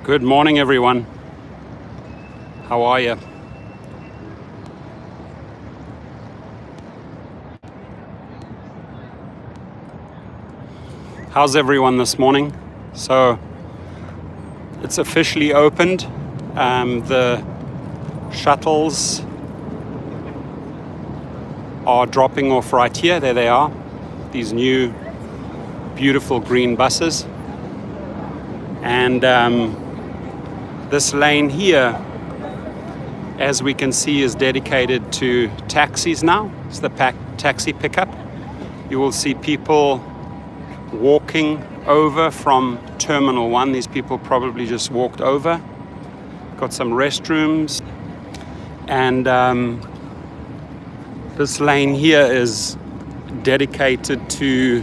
Good morning, everyone. How are you? How's everyone this morning? So it's officially opened. The shuttles are dropping off right here. There they are. These new beautiful green buses. And this lane here, as we can see, is dedicated to taxis now. It's the taxi pickup. You will see people walking over from Terminal 1. These people probably just walked over. Got some restrooms. And this lane here is dedicated to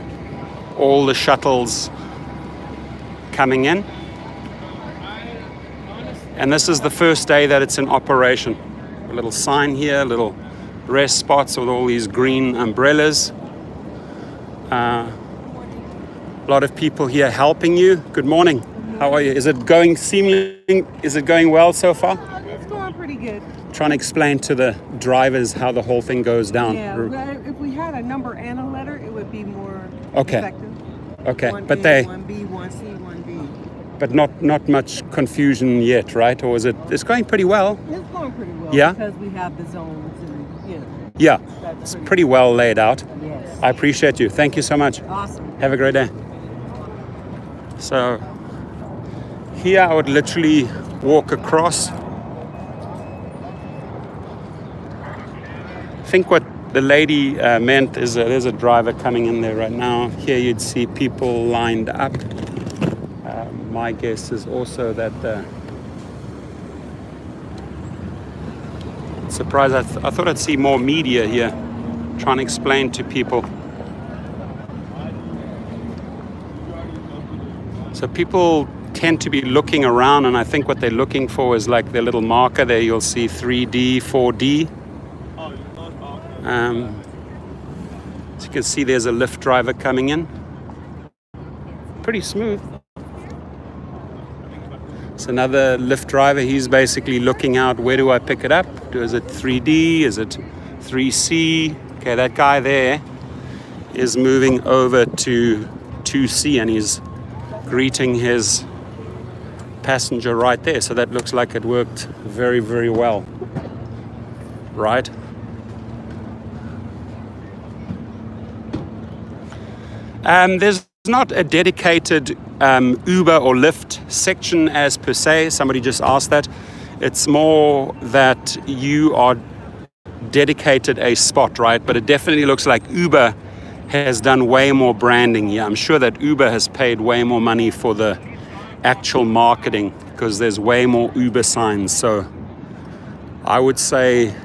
all the shuttles coming in. And this is the first day that it's in operation. A little sign here, little rest spots with all these green umbrellas. A lot of people here helping you. Good morning. How are you? Is it going seamlessly? Is it going well so far? It's going pretty good. Trying to explain to the drivers how the whole thing goes down. Yeah, if we had a number and a letter, it would be more effective. Okay, 1A, but they... 1B, 1C, 1D. But not much confusion yet, right? Or is it? It's going pretty well. It's going pretty well. Yeah? Because we have the zones and, you know. Yeah, it's pretty well laid out. Yes. I appreciate you. Thank you so much. Awesome. Have a great day. So here I would literally walk across. I think what the lady meant is there's a driver coming in there right now. Here you'd see people lined up. My guess is also that surprised. I thought I'd see more media here trying to explain to people. So people tend to be looking around, and I think what they're looking for is like their little marker there. You'll see 3D, 4D. As you can see, there's a Lyft driver coming in. Pretty smooth. It's another Lyft driver. He's basically looking out, where do I pick it up? Is it 3D? Is it 3C? Okay, that guy there is moving over to 2C, and he's greeting his passenger right there. So that looks like it worked very, very well. Right? There's not a dedicated Uber or Lyft section as per se. Somebody just asked that. It's more that you are dedicated a spot, right? But it definitely looks like Uber has done way more branding here. I'm sure that Uber has paid way more money for the actual marketing because there's way more Uber signs. So I would say,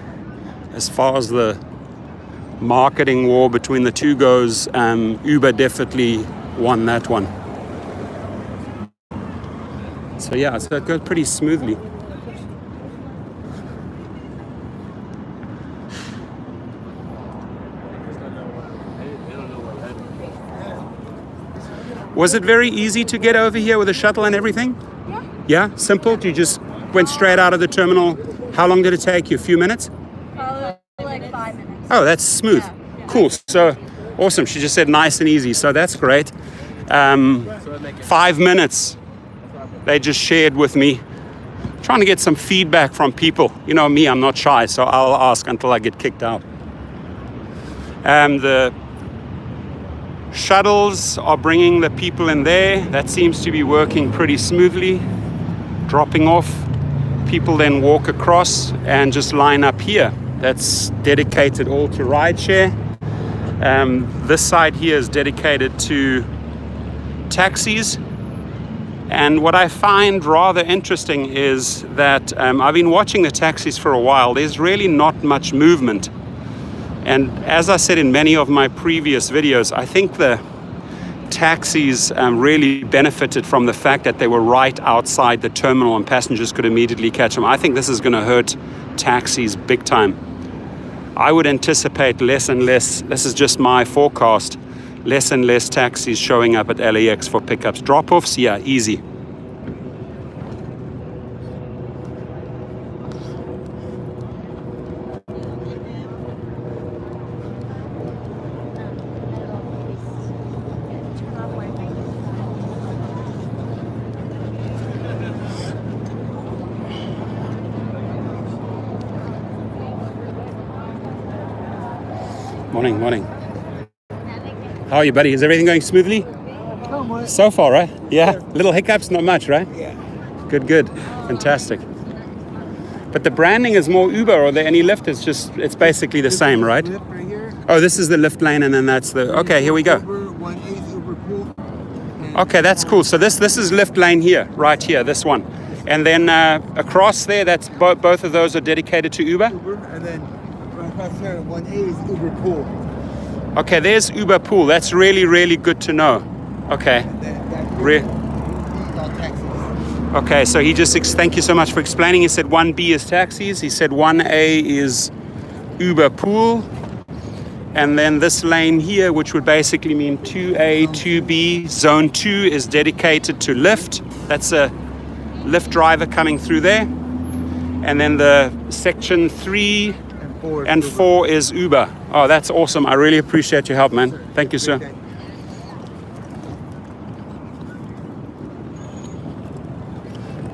as far as the marketing war between the two goes, Uber definitely won that one. So yeah, so it goes pretty smoothly. Was it very easy to get over here with a shuttle and everything? Yeah. Yeah, simple? You just went straight out of the terminal. How long did it take you? A few minutes? Probably like 5 minutes. Oh, that's smooth. Yeah. Cool. So awesome. She just said nice and easy. So that's great. 5 minutes. They just shared with me. Trying to get some feedback from people. You know me, I'm not shy, so I'll ask until I get kicked out. The shuttles are bringing the people in there. That seems to be working pretty smoothly. Dropping off. People then walk across and just line up here. That's dedicated all to rideshare. This side here is dedicated to taxis. And what I find rather interesting is that I've been watching the taxis for a while. There's really not much movement. And as I said in many of my previous videos, I think the taxis really benefited from the fact that they were right outside the terminal and passengers could immediately catch them. I think this is going to hurt taxis big time. I would anticipate less and less, this is just my forecast, less and less taxis showing up at LAX for pickups. Drop-offs, yeah, easy. Morning, morning. How are you, buddy? Is everything going smoothly? So far, right? Yeah. Little hiccups, not much, right? Yeah. Good, good. Fantastic. But the branding is more Uber, or there any Lyft? It's basically the same, right? Lyft right here. Oh, this is the Lyft lane, and then that's the. Okay, here we go. Uber, 1A is Uber pool. Okay, that's cool. So this is Lyft lane here, right here, this one, and then across there, that's both of those are dedicated to Uber. Uber, and then right across here, 1A is Uber pool. Okay, there's Uber pool. That's really, really good to know. Okay. And then that Re- is all taxis. Okay, so he just thank you so much for explaining. He said 1B is taxis. He said 1A is Uber pool. And then this lane here, which would basically mean 2A, 2B, zone 2 is dedicated to Lyft. That's a Lyft driver coming through there. And then the section 3 and 4 is Uber. Oh, that's awesome. I really appreciate your help, man. Thank you, sir.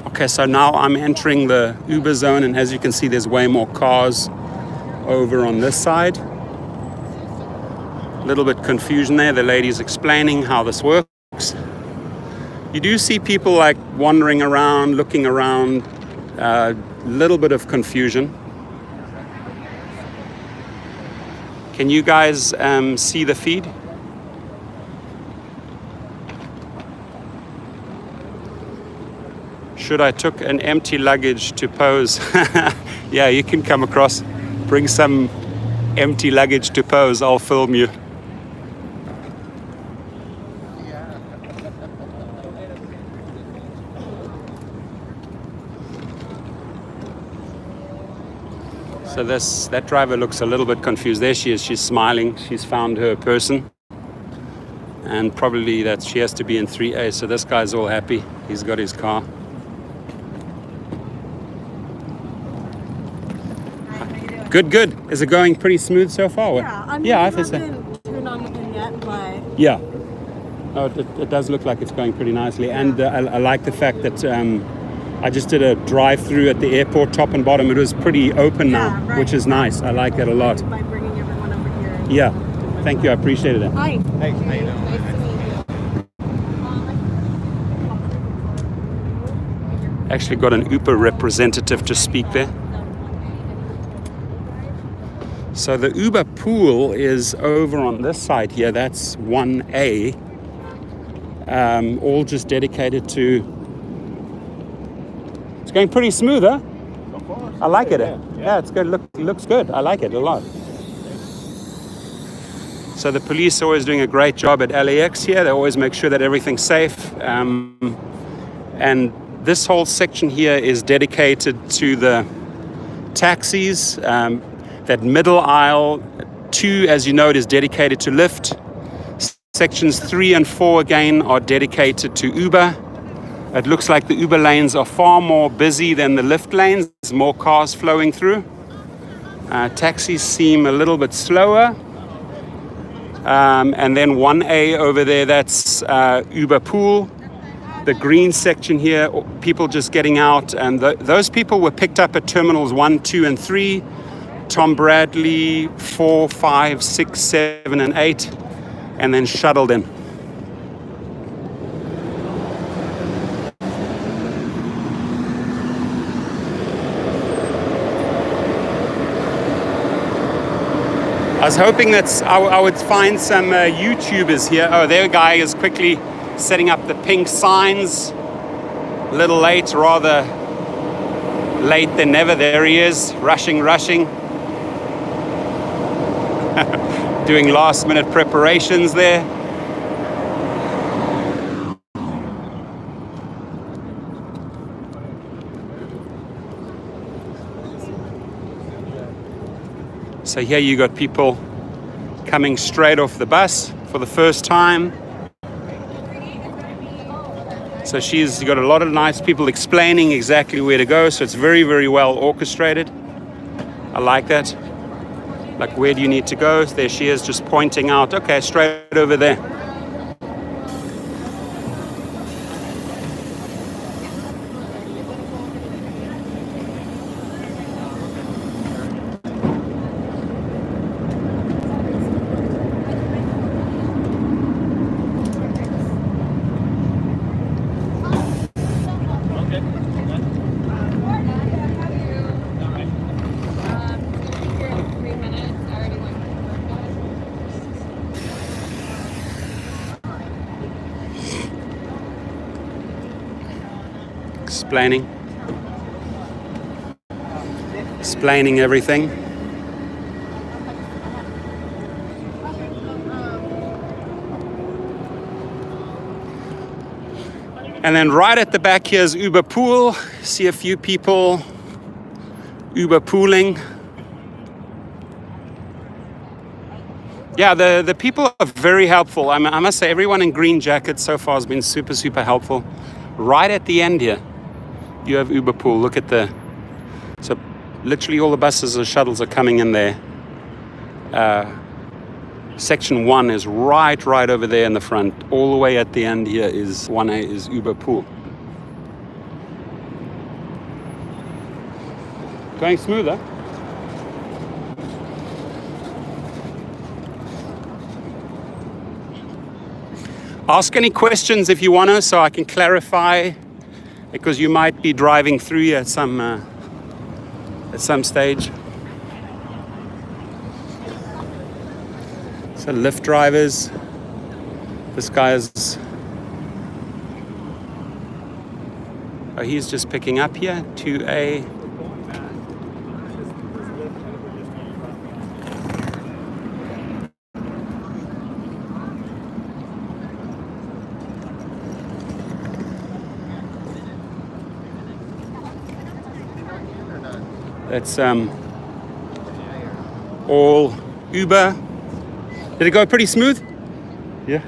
Okay, so now I'm entering the Uber zone, and as you can see, there's way more cars over on this side. A little bit confusion there. The lady's explaining how this works. You do see people like wandering around, looking around, a little bit of confusion. Can you guys see the feed? Should I took an empty luggage to pose? Yeah, you can come across. Bring some empty luggage to pose. I'll film you. So that driver looks a little bit confused. There she is. She's smiling. She's found her person. And probably that she has to be in 3A. So this guy's all happy. He's got his car. Good, good. Is it going pretty smooth so far? Yeah, I mean, I I think so. haven't turned on anything yet, but Yeah. Oh, it does look like it's going pretty nicely. And I like the fact that I just did a drive-through at the airport, top and bottom. It was pretty open now, right. which is nice. I like it a lot. by bringing everyone over here. Yeah. Thank you. I appreciate it. Hi. Hey, how you doing? Nice to meet you. Actually got an Uber representative to speak there. So the Uber pool is over on this side here. That's 1A. All just dedicated to... It's going pretty smooth, huh? I like it. Yeah, it's good. Looks good. I like it a lot. So the police are always doing a great job at LAX here. They always make sure that everything's safe. And this whole section here is dedicated to the taxis. That middle aisle, 2, as you know, it is dedicated to Lyft. Sections 3 and 4 again are dedicated to Uber. It looks like the Uber lanes are far more busy than the Lyft lanes. There's more cars flowing through. Taxis seem a little bit slower. And then 1A over there, that's Uber pool. The green section here, people just getting out. And those people were picked up at terminals 1, 2, and 3. Tom Bradley, 4, 5, 6, 7, and 8, and then shuttled in. I was hoping that I would find some YouTubers here. Oh, their guy is quickly setting up the pink signs. A little late, rather late than never. There he is, rushing. Doing last minute preparations there. So here you got people coming straight off the bus for the first time. So she's got a lot of nice people explaining exactly where to go. So it's very, very well orchestrated. I like that. Like, where do you need to go? There she is, just pointing out, okay, straight over there. explaining everything. And then right at the back here is Uber Pool. See a few people Uber pooling. Yeah, the people are very helpful. I must say, everyone in green jackets so far has been super, super helpful. Right at the end here, you have Uber Pool. Look at so literally all the buses or shuttles are coming in there. Section 1 is right over there in the front. All the way at the end here is 1A is Uber Pool. Going smoother. Ask any questions if you want to, so I can clarify, because you might be driving through here at some stage. So Lyft drivers, this guy is, he's just picking up here, 2A. That's all Uber. Did it go pretty smooth? Yeah.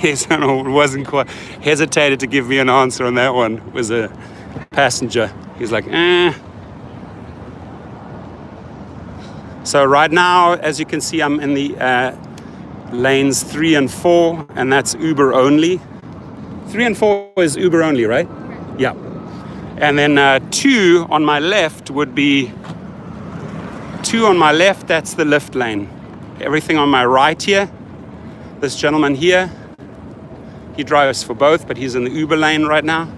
Yes, I know, it wasn't quite. Hesitated to give me an answer on that one. It was a passenger. He's like, So right now, as you can see, I'm in the lanes 3 and 4, and that's Uber only. 3 and 4 is Uber only, right? Yeah. And then 2 on my left would be 2 on my left, that's the Lyft lane. Everything on my right here, this gentleman here, he drives for both, but he's in the Uber lane right now.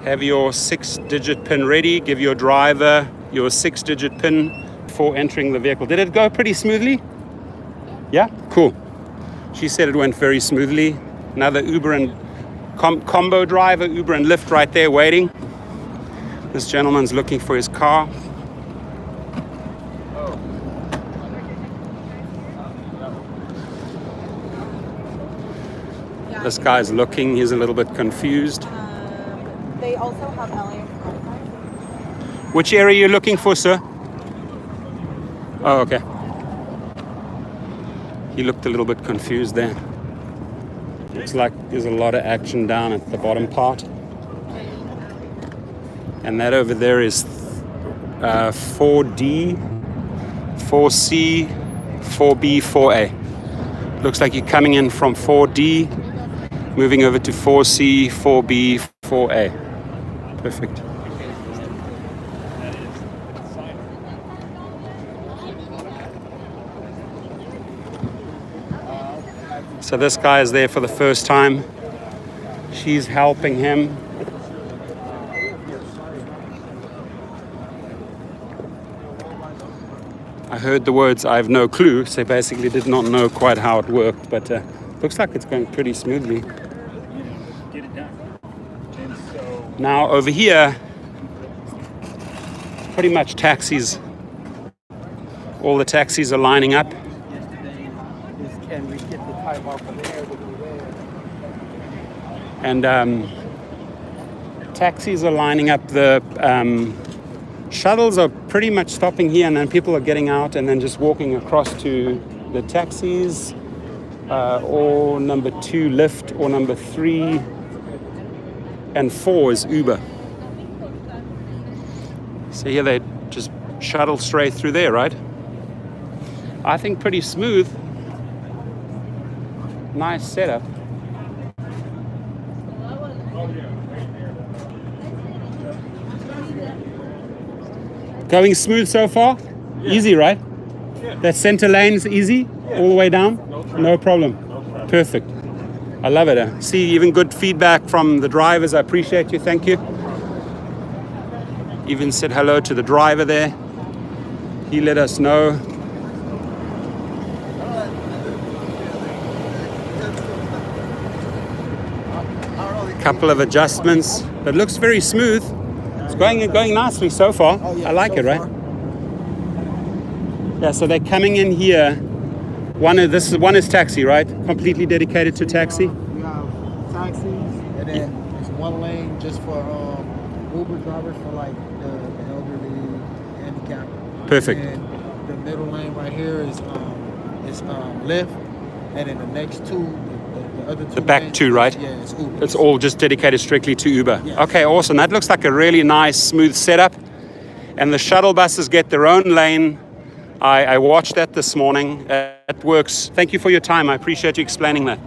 Have your 6-digit PIN ready. Give your driver your 6-digit PIN before entering the vehicle. Did it go pretty smoothly? Yeah? Cool. She said it went very smoothly. Another Uber and combo driver, Uber and Lyft right there waiting. This gentleman's looking for his car. This guy's looking, he's a little bit confused. They also have LAX. Which area are you looking for, sir? Oh, okay. He looked a little bit confused there. Looks like there's a lot of action down at the bottom part. And that over there is 4D, 4C, 4B, 4A. Looks like you're coming in from 4D, moving over to 4C, 4B, 4A. Perfect. So this guy is there for the first time. She's helping him. I heard the words, I have no clue, so basically did not know quite how it worked, but looks like it's going pretty smoothly. Now over here, pretty much taxis. All the taxis are lining up. And taxis are lining up. The shuttles are pretty much stopping here, and then people are getting out and then just walking across to the taxis, or number 2 Lyft, or number 3 and 4 is Uber. So here they just shuttle straight through there, right? I think pretty smooth. Nice setup. Going smooth so far? Yeah. Easy, right? Yeah. That center lane is easy, yeah. All the way down? No problem. Perfect. I love it. See, even good feedback from the drivers. I appreciate you. Thank you. Even said hello to the driver there. He let us know. All Couple of adjustments, but looks very smooth. It's going nicely so far. Oh, yeah, I like so it, right? far. Yeah, so they're coming in here. One is taxi, right? Completely dedicated to taxi. We have taxis, and then there's one lane just for Uber drivers for like the elderly, handicapped. Perfect. And the middle lane right here is Lyft, and then the next two, the other two. The back lanes, two, right? Yeah, it's Uber. It's all just dedicated strictly to Uber. Yes. Okay, awesome. That looks like a really nice, smooth setup. And the shuttle buses get their own lane. I watched that this morning. It works. Thank you for your time. I appreciate you explaining that.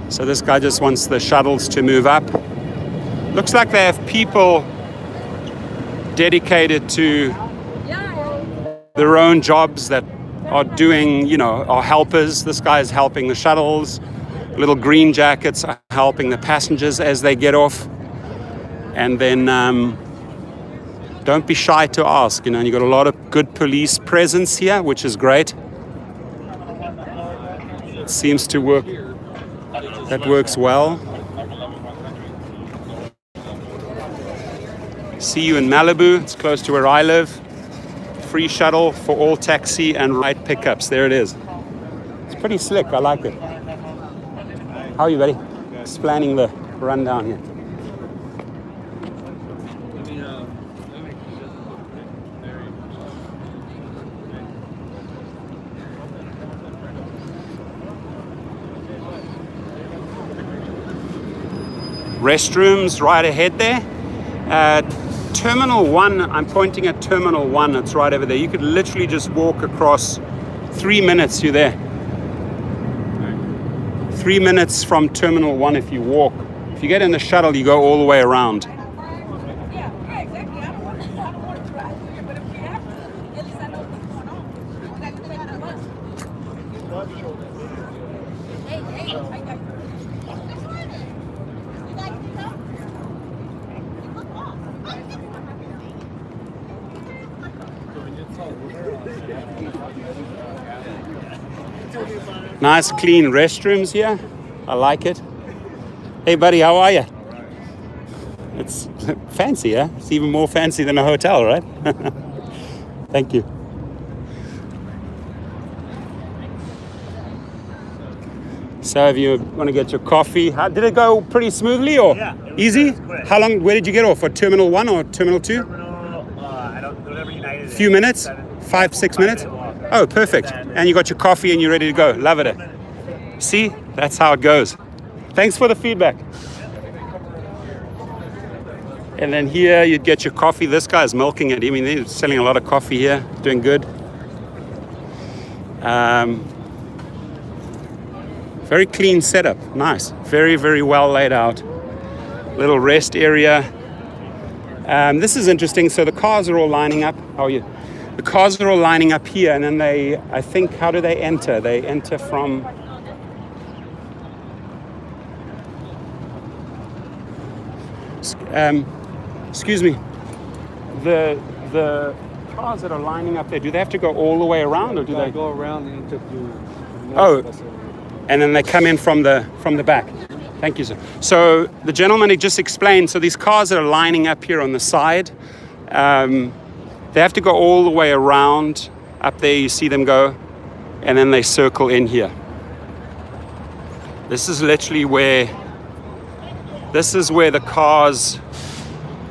So this guy just wants the shuttles to move up. Looks like they have people dedicated to their own jobs that are doing, are helpers. This guy is helping the shuttles. Little green jackets are helping the passengers as they get off. And then don't be shy to ask. You've got a lot of good police presence here, which is great. It seems to work. That works well. See you in Malibu. It's close to where I live. Free shuttle for all taxi and ride pickups. There it is. It's pretty slick. I like it. How are you, buddy? Explaining the rundown here. Restrooms right ahead there. Terminal 1, I'm pointing at Terminal 1, it's right over there. You could literally just walk across 3 minutes, you're there. 3 minutes from Terminal 1 if you walk. If you get in the shuttle, you go all the way around. Yeah, exactly. I don't want to drive here, but if we have to, at least I know what's going on. I got to take the bus. Hey, I got you. Nice clean restrooms here. I like it. Hey buddy, how are you? It's fancy, huh? It's even more fancy than a hotel, right? Thank you. So if you want to get your coffee, did it go pretty smoothly or easy? How long, where did you get off? For Terminal 1 or Terminal 2? I don't, whatever United. Few minutes? 5-6 minutes? Oh, perfect. And you got your coffee and you're ready to go. Love it. See, that's how it goes. Thanks for the feedback. And then here you'd get your coffee. This guy's milking it. I mean, they're selling a lot of coffee here. Doing good. Very clean setup. Nice. Very, very well laid out. Little rest area. This is interesting. So the cars are all lining up. How are you? The cars are all lining up here, and then I think, how do they enter? They enter from... excuse me. The cars that are lining up there, do they have to go all the way around, or do they go around and interview? Oh, and then they come in from the back. Thank you, sir. So the gentleman had just explained, so these cars that are lining up here on the side, they have to go all the way around. Up there you see them go, and then they circle in here. This is literally where the cars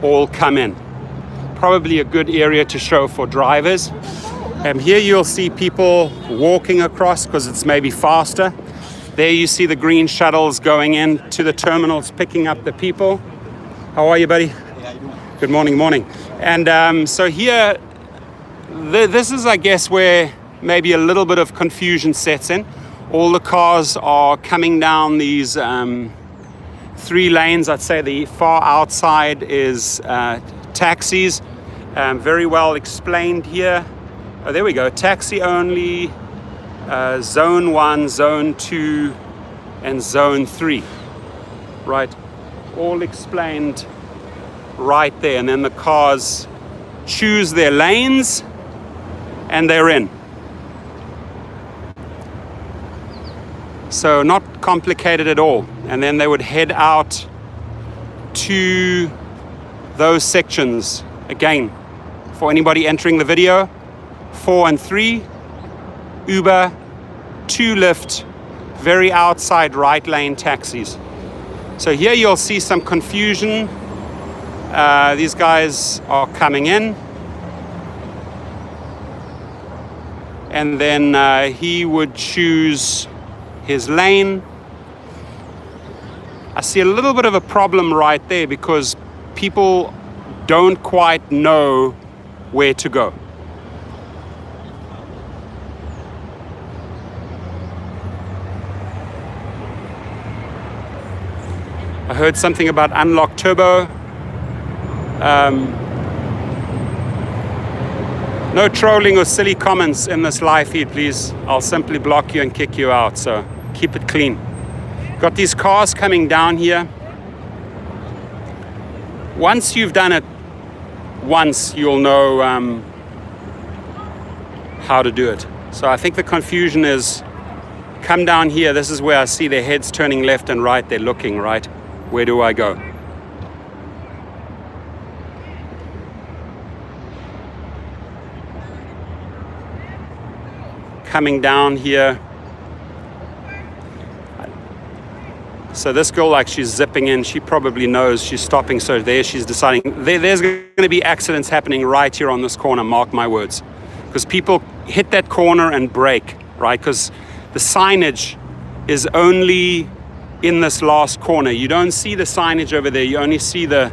all come in. Probably a good area to show for drivers. Here you'll see people walking across because it's maybe faster. There you see the green shuttles going in to the terminals, picking up the people. How are you, buddy? Yeah, you doing? Good morning. And so here, this is, I guess, where maybe a little bit of confusion sets in. All the cars are coming down these 3 lanes. I'd say the far outside is taxis. Very well explained here. Oh, there we go. Taxi only, Zone 1, Zone 2, and Zone 3. Right. All explained right there. And then the cars choose their lanes and they're in. So not complicated at all. And then they would head out to those sections. Again, for anybody entering the video, 4 and 3, Uber, 2 Lyft, very outside right lane taxis. So here you'll see some confusion. These guys are coming in. And then he would choose his lane. I see a little bit of a problem right there because people don't quite know where to go. I heard something about unlock turbo. No trolling or silly comments in this live feed, please. I'll simply block you and kick you out, so keep it clean. Got these cars coming down here. Once you've done it once, you'll know how to do it. So I think the confusion is, come down here, this is where I see their heads turning left and right, they're looking, right? Where do I go? Coming down here. So this girl, like, she's zipping in. She probably knows she's stopping. So there she's deciding. There's going to be accidents happening right here on this corner, mark my words. Because people hit that corner and brake, right? Because the signage is only in this last corner. You don't see the signage over there. You only see the,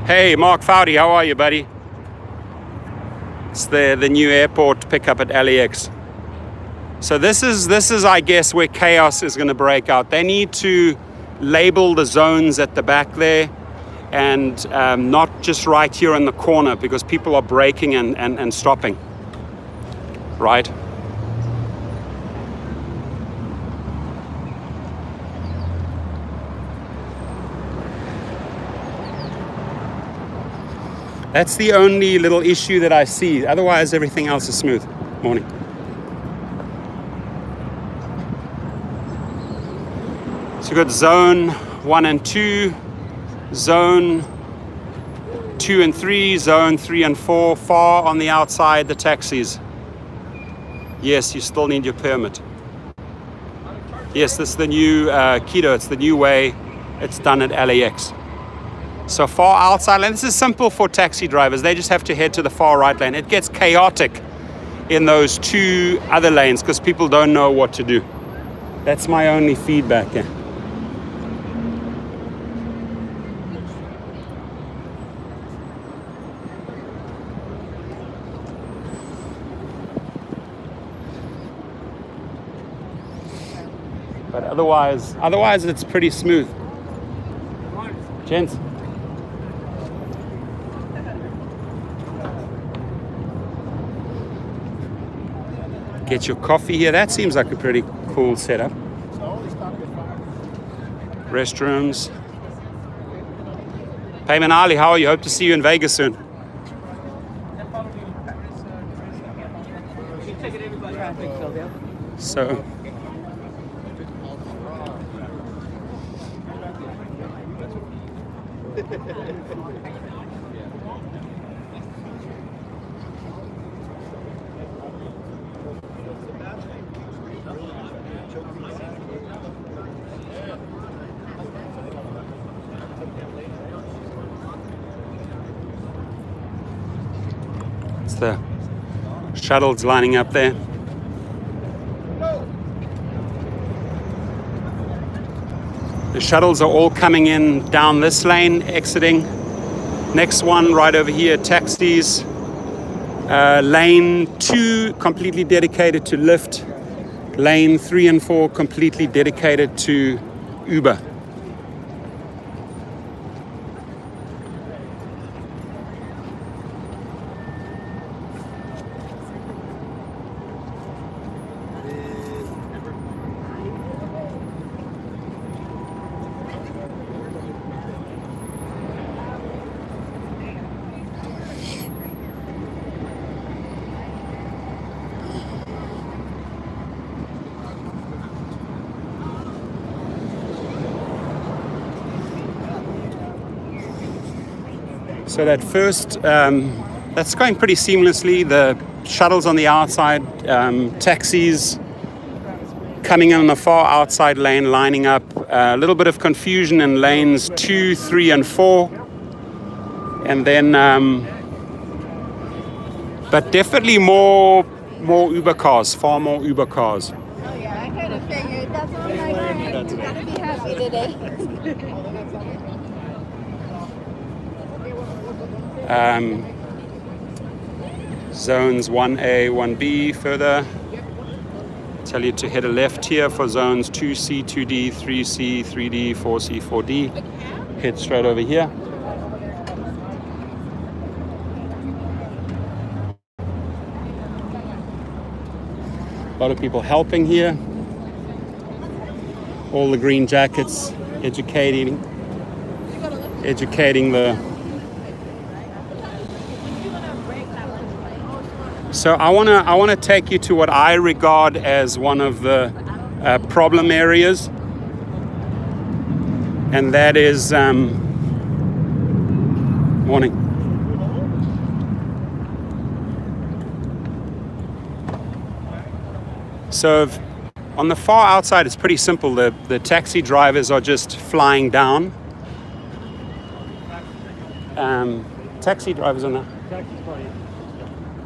hey, Mark Fowdy, how are you, buddy? It's the new airport pickup at LAX. So this is, I guess, where chaos is going to break out. They need to label the zones at the back there and not just right here in the corner because people are braking and stopping, right? That's the only little issue that I see. Otherwise, everything else is smooth. Morning. So we've got zone 1 and 2, zone 2 and 3, zone 3 and 4, far on the outside, the taxis. Yes, you still need your permit. Yes, this is the new keto, it's the new way it's done at LAX. So far outside lane, this is simple for taxi drivers. They just have to head to the far right lane. It gets chaotic in those 2 other lanes because people don't know what to do. That's my only feedback. Yeah. But otherwise it's pretty smooth. Gents. Get your coffee here. That seems like a pretty cool setup. Restrooms. Payman Ali, how are you? Hope to see you in Vegas soon. So. It's the shuttles lining up there. The shuttles are all coming in down this lane, exiting. Next one right over here, taxis. Lane 2 completely dedicated to Lyft. Lane 3 and 4 completely dedicated to Uber. So that first, that's going pretty seamlessly. The shuttles on the outside, taxis coming in on the far outside lane, lining up. A little bit of confusion in lanes 2, 3, and 4. And then, but definitely more Uber cars, far more Uber cars. Oh yeah, I kind of figured. That's all I got. You gotta be happy today. Zones 1A, 1B further. Tell you to head a left here for zones 2C, 2D, 3C, 3D, 4C, 4D. Head straight over here. A lot of people helping here. All the green jackets educating the. So I wanna take you to what I regard as one of the problem areas, and that is morning. So on the far outside, it's pretty simple. The taxi drivers are just flying down. Taxi drivers on the.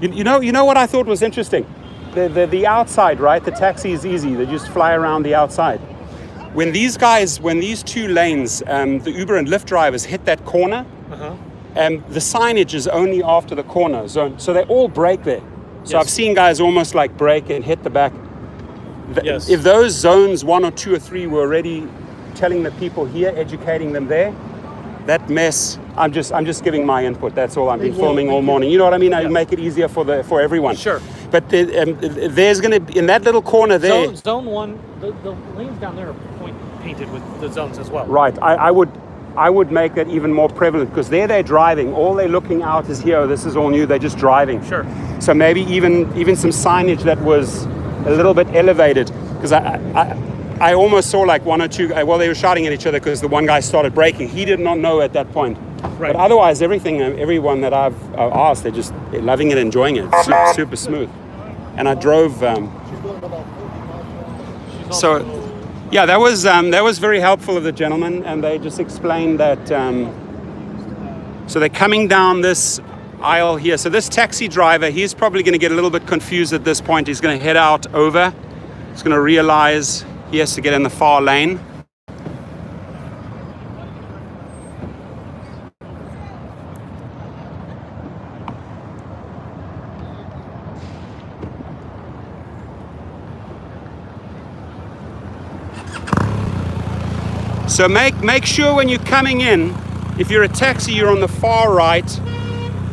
You know what I thought was interesting? The outside, right? The taxi is easy. They just fly around the outside. When these two lanes, the Uber and Lyft drivers hit that corner, the signage is only after the corner zone. So they all brake there. So yes. I've seen guys almost like brake and hit the back. Yes. If those zones 1 or 2 or 3 were already telling the people here, educating them there, that mess, I'm just giving my input. That's all. I've been filming all morning. You know what I mean? I make it easier for everyone. Sure. But there's going to be, in that little corner there. Zone 1, the lanes down there are painted with the zones as well. Right. I would make it even more prevalent, because they're driving. All they're looking out is here. This is all new. They're just driving. Sure. So maybe even some signage that was a little bit elevated, because I almost saw like 1 or 2, they were shouting at each other because the one guy started braking. He did not know at that point. Right. But otherwise, everyone that I've asked, they're loving it, enjoying it. It's super smooth. And I drove. So, yeah, that was very helpful of the gentleman, and they just explained that. So they're coming down this aisle here. So this taxi driver, he's probably going to get a little bit confused at this point. He's going to head out over. He's going to realize he has to get in the far lane. So make sure when you're coming in, if you're a taxi, you're on the far right.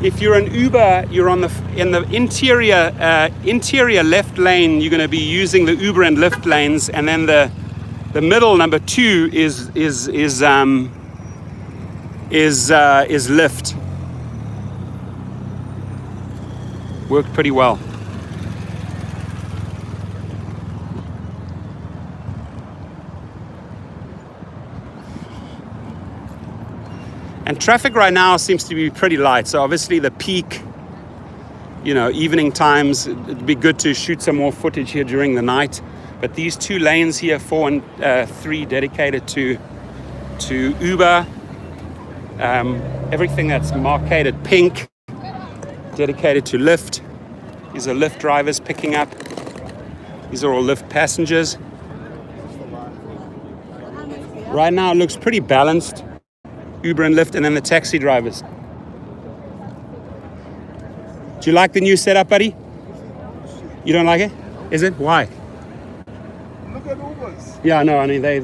If you're an Uber, you're in the interior left lane. You're going to be using the Uber and Lyft lanes, and then the middle number 2 is Lyft. Worked pretty well. And traffic right now seems to be pretty light. So obviously the peak, evening times, it'd be good to shoot some more footage here during the night. But these 2 lanes here, 4 and 3, dedicated to Uber. Everything that's marked pink, dedicated to Lyft. These are Lyft drivers picking up. These are all Lyft passengers. Right now it looks pretty balanced. Uber and Lyft, and then the taxi drivers. Do you like the new setup, buddy? You don't like it? Is it? Why? Look at Ubers. Yeah, no, I mean the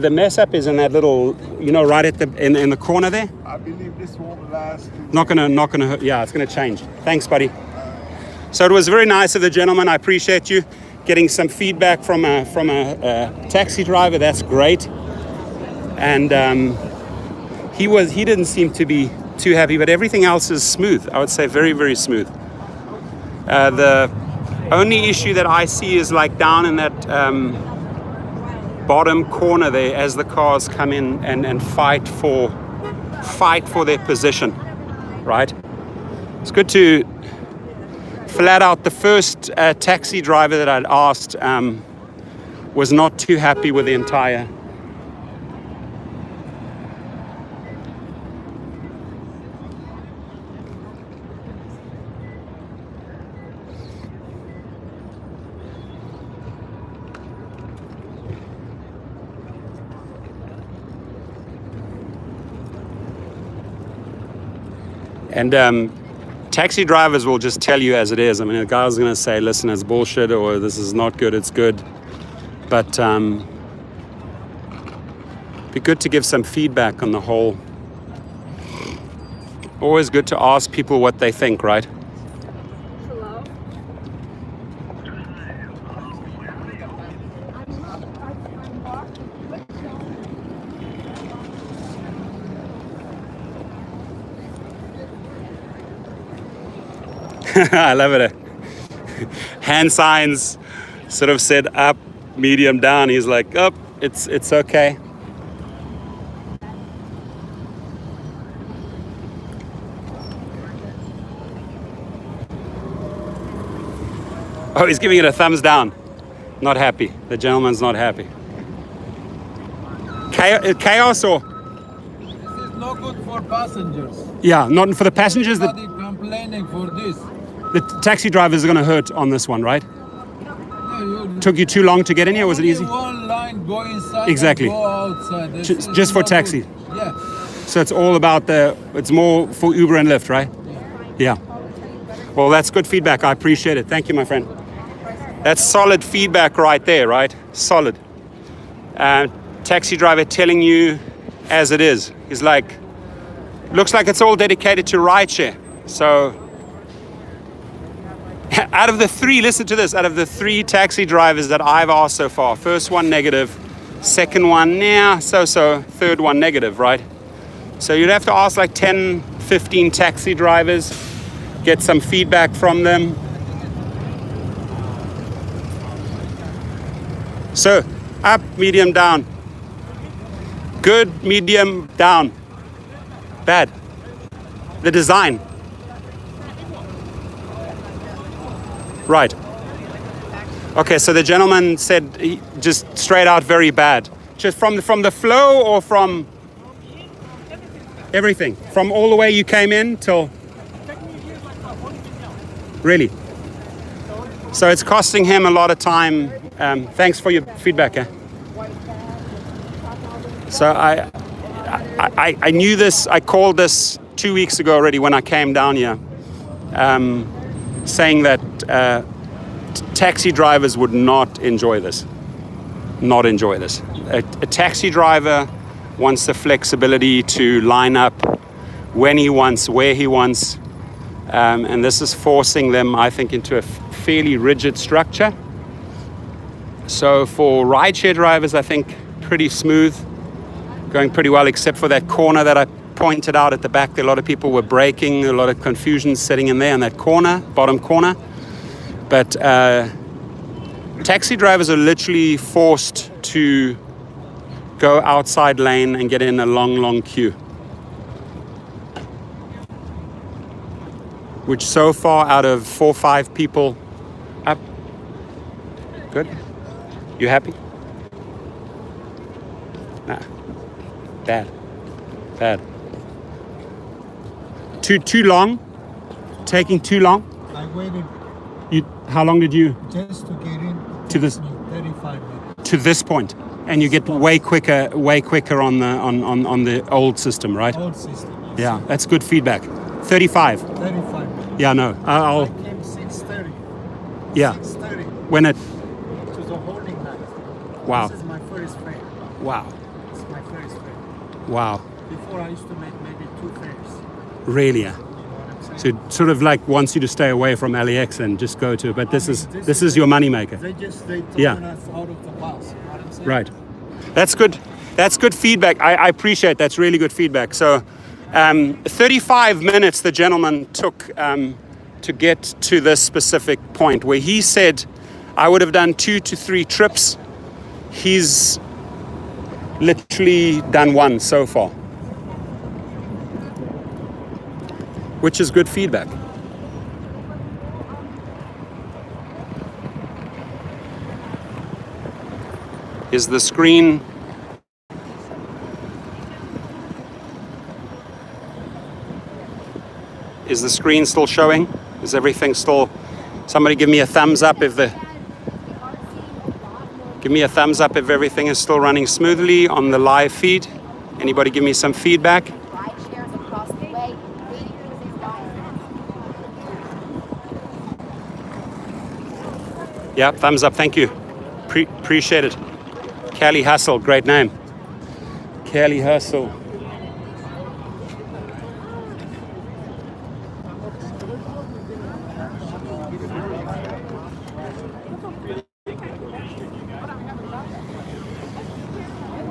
mess up is in that little, right at in the corner there. I believe this won't last. Not gonna hurt. Yeah, it's gonna change. Thanks, buddy. So it was very nice of the gentleman. I appreciate you getting some feedback from a taxi driver. That's great. And he didn't seem to be too happy, but everything else is smooth. I would say very, very smooth. The only issue that I see is like down in that bottom corner there, as the cars come in and fight for fight for their position, right? It's good to flat out. The first taxi driver that I'd asked was not too happy with the entire. And taxi drivers will just tell you as it is. I mean, a guy's going to say, listen, it's bullshit, or this is not good, it's good. But be good to give some feedback on the whole. Always good to ask people what they think, right? Hello? I love it. Hand signs sort of said up, medium, down. He's like, up, it's okay. Oh, he's giving it a thumbs down. Not happy. The gentleman's not happy. Chaos or? This is no good for passengers. Yeah, not for the passengers. Nobody complaining for this. The taxi drivers are going to hurt on this one, right? Took you too long to get in here? Was it easy? One line go inside. Exactly. And go outside. This is Just for not taxi. good. Yeah. So it's all about it's more for Uber and Lyft, right? Yeah. Well, that's good feedback. I appreciate it. Thank you, my friend. That's solid feedback right there, right? Solid. Taxi driver telling you as it is. He's like, looks like it's all dedicated to rideshare. So out of the three, listen to this, out of the three taxi drivers that I've asked so far, first one negative, second one, so-so, third one negative, right? So you'd have to ask like 10, 15 taxi drivers, get some feedback from them. So, up, medium, down. Good, medium, down. Bad. The design. Right. Okay, so the gentleman said just straight out very bad. Just from the flow or from everything? From all the way you came in till... Really? So it's costing him a lot of time. Thanks for your feedback. So I knew this. I called this 2 weeks ago already when I came down here, saying that taxi drivers would not enjoy this. Not enjoy this. A taxi driver wants the flexibility to line up when he wants, where he wants, and this is forcing them, I think, into a fairly rigid structure. So for rideshare drivers, I think pretty smooth, going pretty well, except for that corner that I pointed out at the back. A lot of people were braking, a lot of confusion sitting in there in that corner, bottom corner. But taxi drivers are literally forced to go outside lane and get in a long, long queue. Which so far out of 4 or 5 people up. Good. You happy? Nah. Bad. Bad. Too long? Taking too long? I waited How long did you? just to get in. To this- 35 minutes. To this point, and you get way quicker on the old system, right? Old system. Yes. Yeah, that's good feedback. 35. 35 minutes. Yeah, no. I came 6:30. Yeah. 6:30 When it. to the holding night. Wow. This is my first fare. Wow. It's my first fare. Wow. Before I used to make maybe 2 fares. Really. Yeah. You know what I'm saying? So it sort of like wants you to stay away from LAX and just go to. But this is your moneymaker. They throwing Yeah. us out of the bus. You know what I'm saying? Right. That's good. That's good feedback. I appreciate that's really good feedback. So 35 minutes the gentleman took to get to this specific point where he said I would have done 2 to 3 trips. He's literally done 1 so far. which is good feedback. Is the screen still showing? Is everything still? Somebody give me a thumbs up if everything is still running smoothly on the live feed. Anybody give me some feedback? Rideshares across the way. Yeah, thumbs up, thank you. Appreciate it. Kelly Hustle, great name. Kelly Hustle.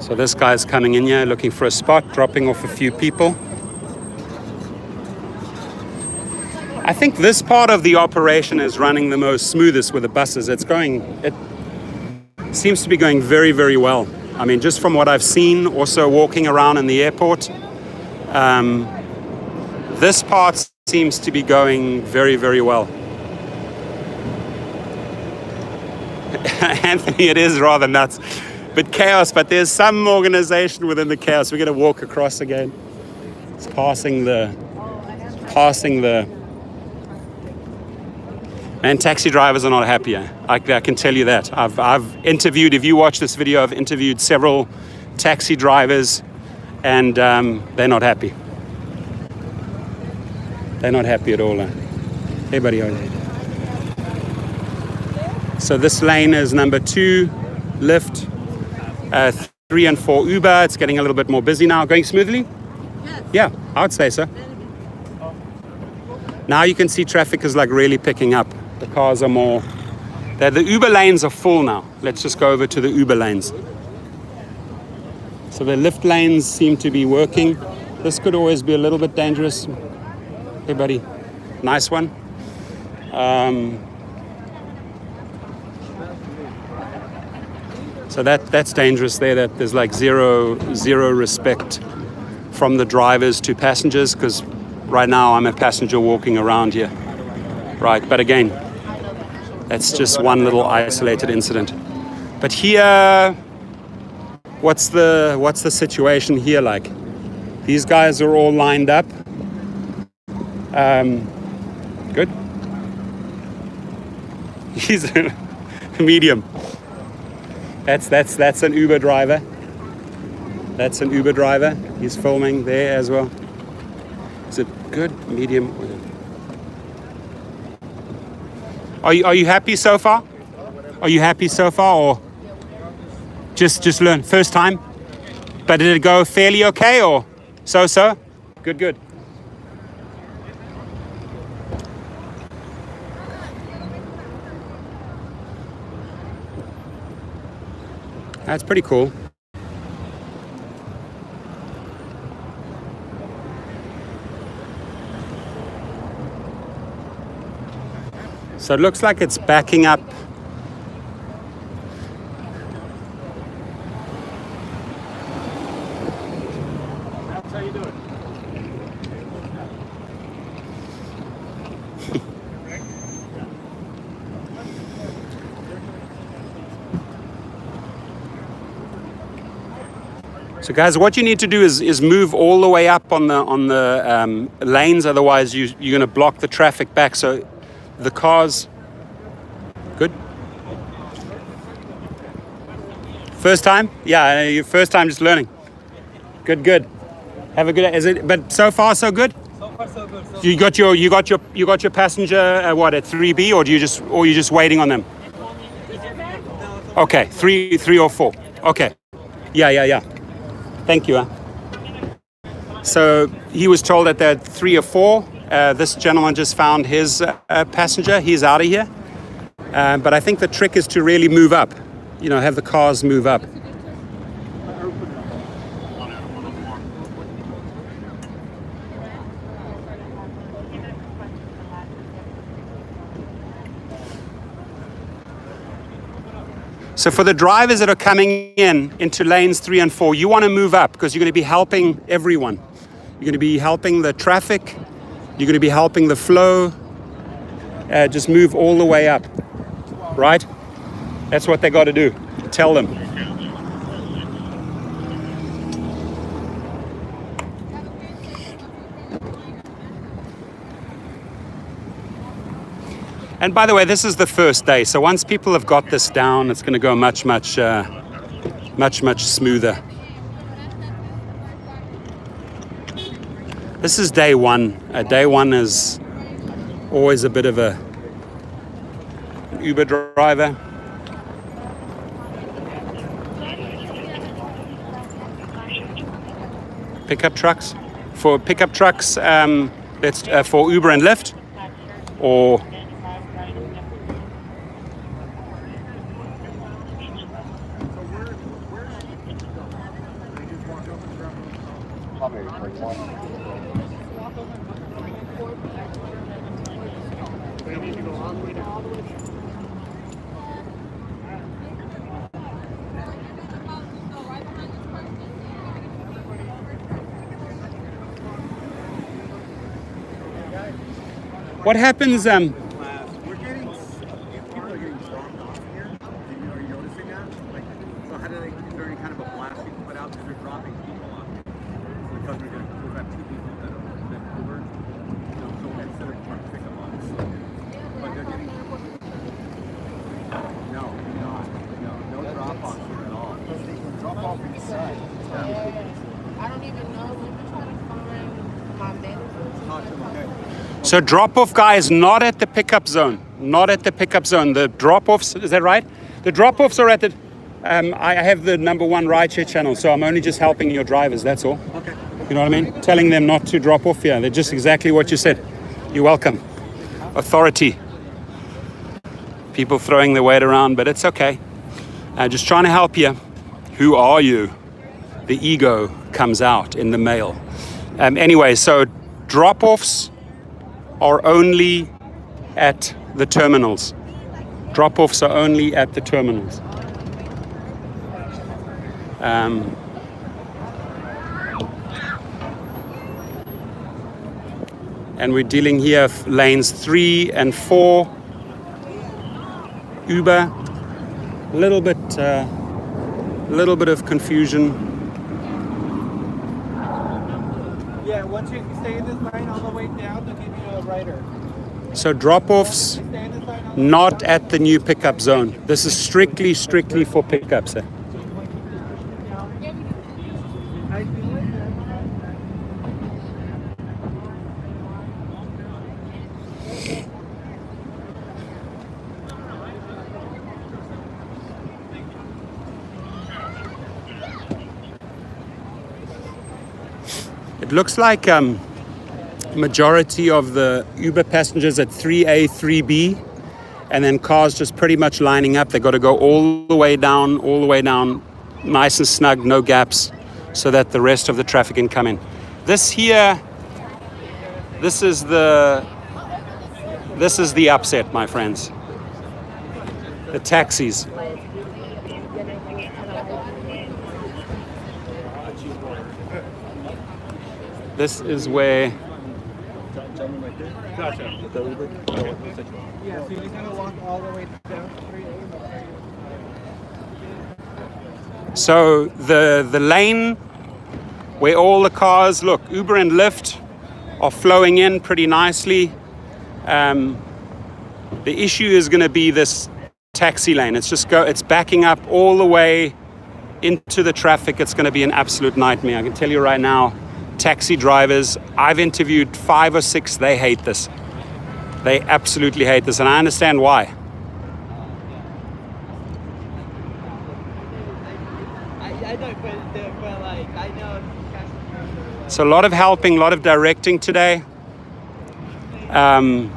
So this guy's coming in here looking for a spot, dropping off a few people. I think this part of the operation is running the most smoothest with the buses. It seems to be going very, very well. I mean, just from what I've seen, also walking around in the airport, this part seems to be going very, very well. Anthony, it is rather nuts. But chaos, but there's some organization within the chaos. We're going to walk across again. It's passing the, and taxi drivers are not happy. I can tell you that. I've interviewed, if you watch this video, I've interviewed several taxi drivers and they're not happy. They're not happy at all. Hey buddy, so this lane is number 2, Lyft. 3 and 4 Uber. It's getting a little bit more busy now. Going smoothly? Yes. Yeah, I would say so. Now you can see traffic is like really picking up. The cars are more... The Uber lanes are full now. Let's just go over to the Uber lanes. So the Lyft lanes seem to be working. This could always be a little bit dangerous. Hey buddy, nice one. So that's dangerous there, that there's like zero respect from the drivers to passengers, because right now I'm a passenger walking around here. Right, but again, that's just one little isolated incident. But here, what's the situation here like? These guys are all lined up. Good. He's a medium. That's an Uber driver. That's an Uber driver. He's filming there as well. Is it good? Medium? Are you happy so far? Are you happy so far, or just learn first time? But did it go fairly okay, or so? Good. That's pretty cool. So it looks like it's backing up. How you doing? So guys, what you need to do is move all the way up on the lanes, otherwise you're going to block the traffic back. So the cars, good. First time? Yeah, your first time just learning. Good. Have a good. Is it? But so far so good. So far so good. So You got your passenger what at 3B, or you're just waiting on them? Okay, three or 4. Okay. Yeah. Thank you. So he was told that there are 3 or 4. This gentleman just found his passenger. He's out of here. But I think the trick is to really move up. Have the cars move up. So for the drivers that are coming into lanes 3 and 4, you want to move up because you're going to be helping everyone. You're going to be helping the traffic You're going to be helping the flow just move all the way up, right? That's what they got to do. Tell them. And by the way, this is the first day. So once people have got this down, it's going to go much smoother. This is day one. Day one is always a bit of an Uber driver. Pickup trucks. For pickup trucks, that's for Uber and Lyft, or what happens? We're getting, people are getting dropped off here. Are you noticing that? Like, so how do they, is there any kind of a blast you can put out because they're dropping people off here? Because we've got 2 people that Uber, so instead of trying to pick them up. But they're getting, no drop off here at all. Drop off inside. I don't even know. Let me try to find my manager. Talk to them, okay? So drop-off guy is not at the pickup zone. Not at the pickup zone. The drop-offs, is that right? The drop-offs are at the. I have the #1 rideshare channel, so I'm only just helping your drivers. That's all. Okay. You know what I mean? Telling them not to drop off here. They're just exactly what you said. You're welcome. Authority. People throwing their weight around, but it's okay. Just trying to help you. Who are you? The ego comes out in the mail. Anyway, so drop-offs are only at the terminals. Drop-offs are only at the terminals. And we're dealing here lanes 3 and 4. Uber, a little bit of confusion. Yeah, once you stay in this line all the way down, they'll give you a rider. So drop-offs not at the new pickup zone. This is strictly for pickups. It looks like majority of the Uber passengers at 3A, 3B, and then cars just pretty much lining up. They got to go all the way down, nice and snug, no gaps, so that the rest of the traffic can come in. This here, this is the upset, my friends. The taxis. This is where. Gotcha. Yeah, so you're gonna walk all the way down 3A. So the lane where all the cars, look, Uber and Lyft are flowing in pretty nicely. The issue is going to be this taxi lane. It's backing up all the way into the traffic. It's going to be an absolute nightmare. I can tell you right now. Taxi drivers, I've interviewed 5 or 6, they hate this. They absolutely hate this, and I understand why. I don't, but like, I know. So a lot of helping, a lot of directing today. I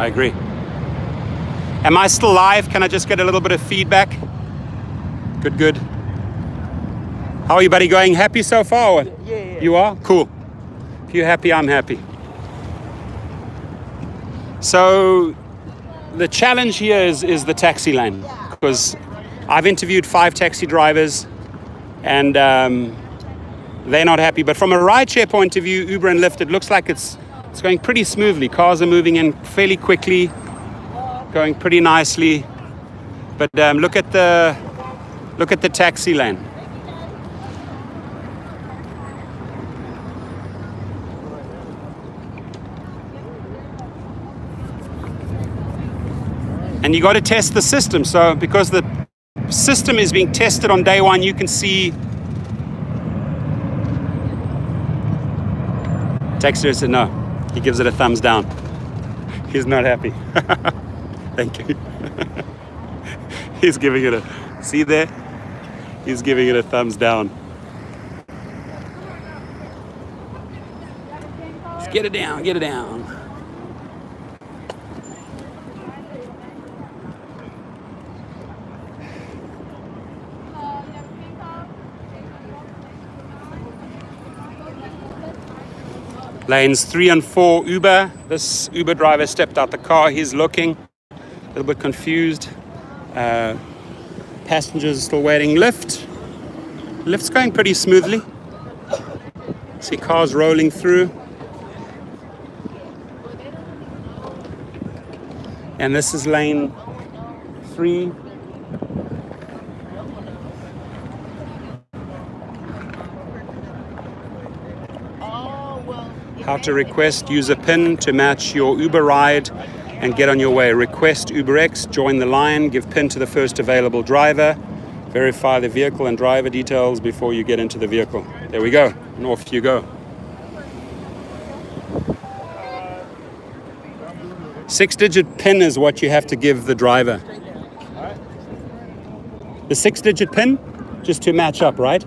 agree. Am I still live? Can I just get a little bit of feedback? Good. How are you, buddy, going? Happy so far? Yeah. You are? Cool. If you're happy, I'm happy. So the challenge here is the taxi lane, because I've interviewed 5 taxi drivers, and they're not happy. But from a rideshare point of view, Uber and Lyft, it looks like it's going pretty smoothly. Cars are moving in fairly quickly, going pretty nicely. But look at the taxi lane. And you got to test the system. So because the system is being tested on day one, you can see. Texter said no. He gives it a thumbs down. He's not happy. Thank you. He's giving it a, see there? He's giving it a thumbs down. Just get it down, get it down. Lanes 3 and 4 Uber. This Uber driver stepped out the car. He's looking a little bit confused. Passengers still waiting. Lyft's going pretty smoothly. See cars rolling through. And this is lane 3. How to request user PIN to match your Uber ride and get on your way. Request UberX, join the line, give PIN to the first available driver, verify the vehicle and driver details before you get into the vehicle. There we go, and off you go. 6-digit PIN is what you have to give the driver. The 6-digit PIN, just to match up, right?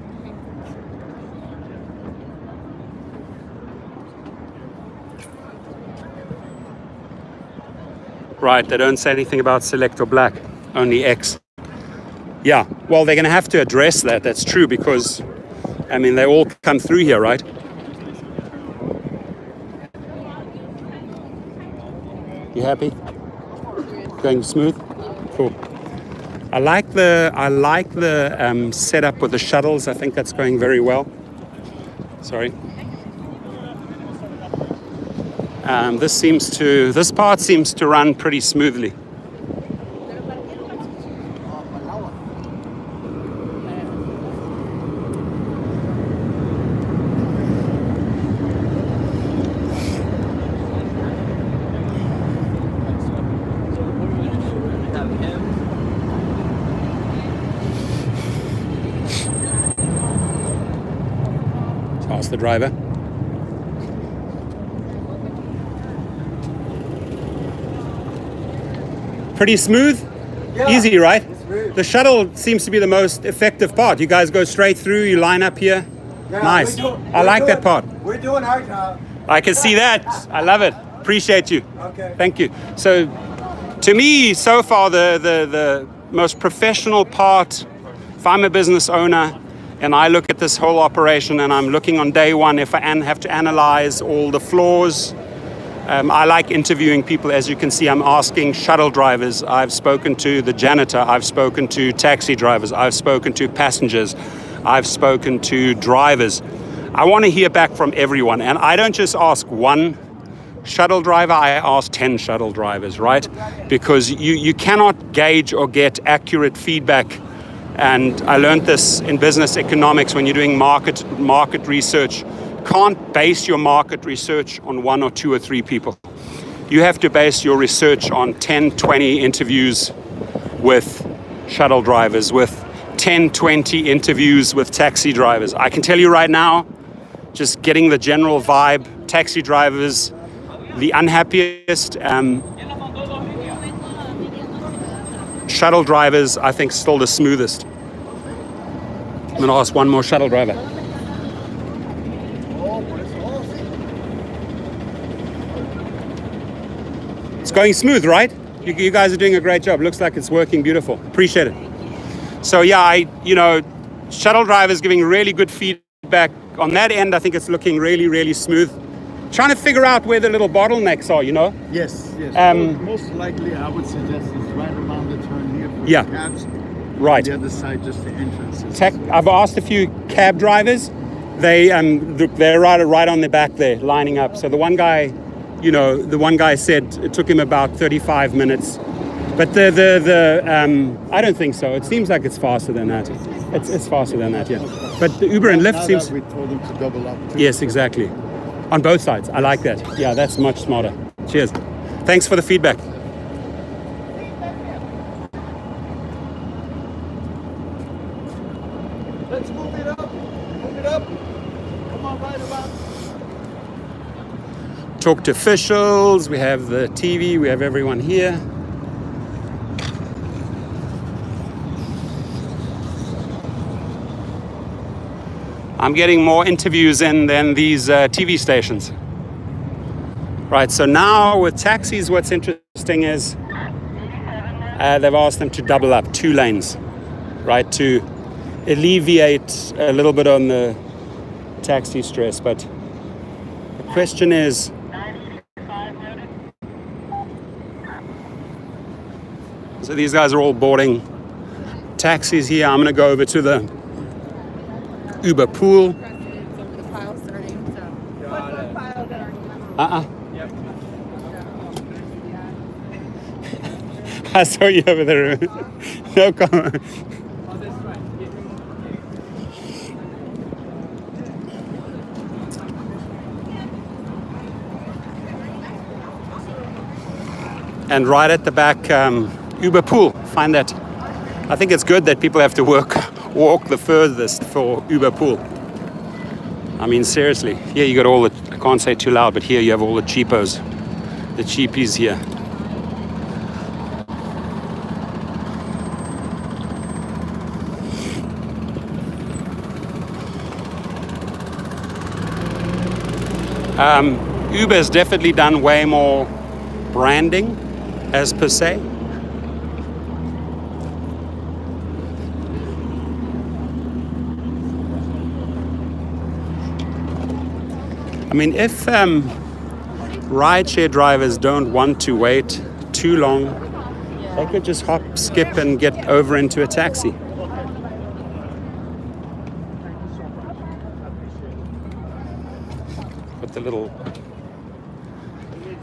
Right, they don't say anything about select or black, only X. Yeah, well, they're going to have to address that. That's true because, I mean, they all come through here, right? You happy? Going smooth? Cool. I like the setup with the shuttles. I think that's going very well. Sorry. This part seems to run pretty smoothly. Ask the driver. Pretty smooth? Yeah. Easy, right? The shuttle seems to be the most effective part. You guys go straight through, you line up here. Yeah, nice. I like that part. We're doing our job. I can see that. I love it. Appreciate you. Okay. Thank you. So, to me, so far, the most professional part, if I'm a business owner and I look at this whole operation and I'm looking on day one, if I have to analyze all the flaws, I like interviewing people. As you can see, I'm asking shuttle drivers. I've spoken to the janitor. I've spoken to taxi drivers. I've spoken to passengers. I've spoken to drivers. I want to hear back from everyone. And I don't just ask one shuttle driver, I ask 10 shuttle drivers, right? Because you cannot gauge or get accurate feedback. And I learned this in business economics when you're doing market research. Can't base your market research on 1 or 2 or 3 people. You have to base your research on 10, 20 interviews with shuttle drivers, with 10, 20 interviews with taxi drivers. I can tell you right now, just getting the general vibe, taxi drivers, the unhappiest. Shuttle drivers, I think, still the smoothest. I'm going to ask one more shuttle driver. It's going smooth, right? You guys are doing a great job. Looks like it's working beautiful. Appreciate it. So yeah, shuttle drivers giving really good feedback. On that end, I think it's looking really, really smooth. Trying to figure out where the little bottlenecks are, Yes. Well, most likely, I would suggest it's right around the turn here for yeah. the cabs. Right. The other side, just the entrances. I've asked a few cab drivers. They're right on the back there, lining up. So the one guy said it took him about 35 minutes. But I don't think so. It seems like it's faster than that. It's faster than that, yeah. But the Uber and Lyft Now seems. that we told them to double up. Too. Yes, exactly. On both sides. I like that. Yeah, that's much smarter. Cheers. Thanks for the feedback. Let's move it up. Move it up. Come on, right about. Talk to officials. We have the TV. We have everyone here. I'm getting more interviews in than these TV stations. Right, so now with taxis, what's interesting is they've asked them to double up 2 lanes, right, to alleviate a little bit on the taxi stress. But the question is, so these guys are all boarding taxis here. I'm going to go over to the Uber pool. I saw you over there. No comment. And right at the back, Uber pool. Find that. I think it's good that people have to walk the furthest for Uber pool. I mean, seriously. Here you got all the, I can't say too loud, but here you have all the cheapos, the cheapies here. Uber's definitely done way more branding as per se. I mean, if rideshare drivers don't want to wait too long, they could just hop, skip, and get over into a taxi. With the little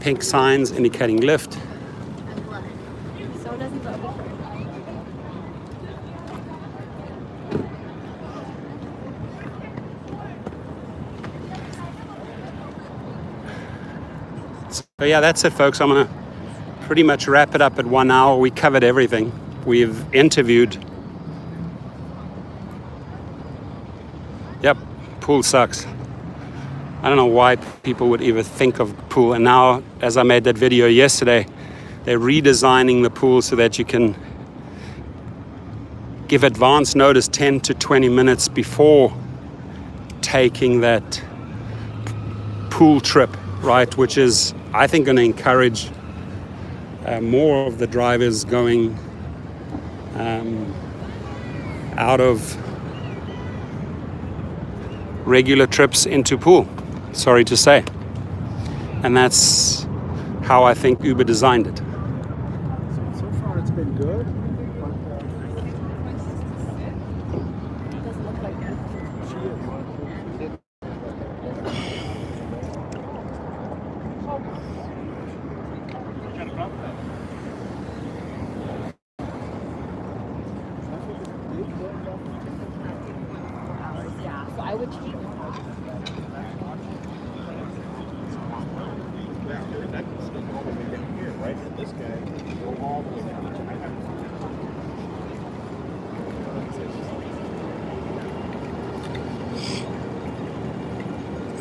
pink signs indicating Lyft. So yeah, that's it, folks. I'm going to pretty much wrap it up at 1 hour. We covered everything. We've interviewed. Yep, pool sucks. I don't know why people would even think of pool. And now, as I made that video yesterday, they're redesigning the pool so that you can give advance notice 10 to 20 minutes before taking that pool trip, right? Which is, I think, going to encourage more of the drivers going out of regular trips into pool. Sorry to say. And that's how I think Uber designed it. So far it's been good. So I would change.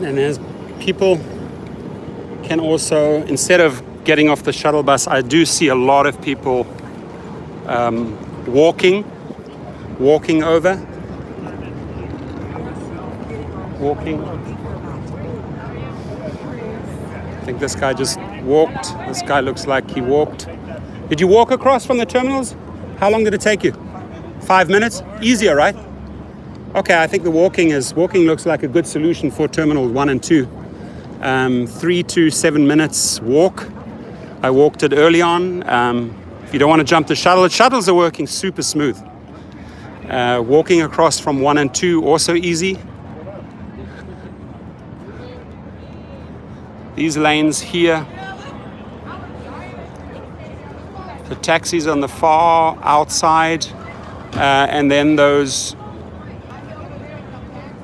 And as people can also, instead of getting off the shuttle bus, I do see a lot of people walking over. I think this guy just walked. This guy looks like he walked. Did you walk across from the terminals? How long did it take you? 5 minutes? Easier, right? Okay, I think the walking looks like a good solution for terminals 1 and 2. 3 to 7 minutes walk. I walked it early on. If you don't want to jump the shuttle, shuttles are working super smooth. Walking across from 1 and 2, also easy. These lanes here. The taxis on the far outside, and then those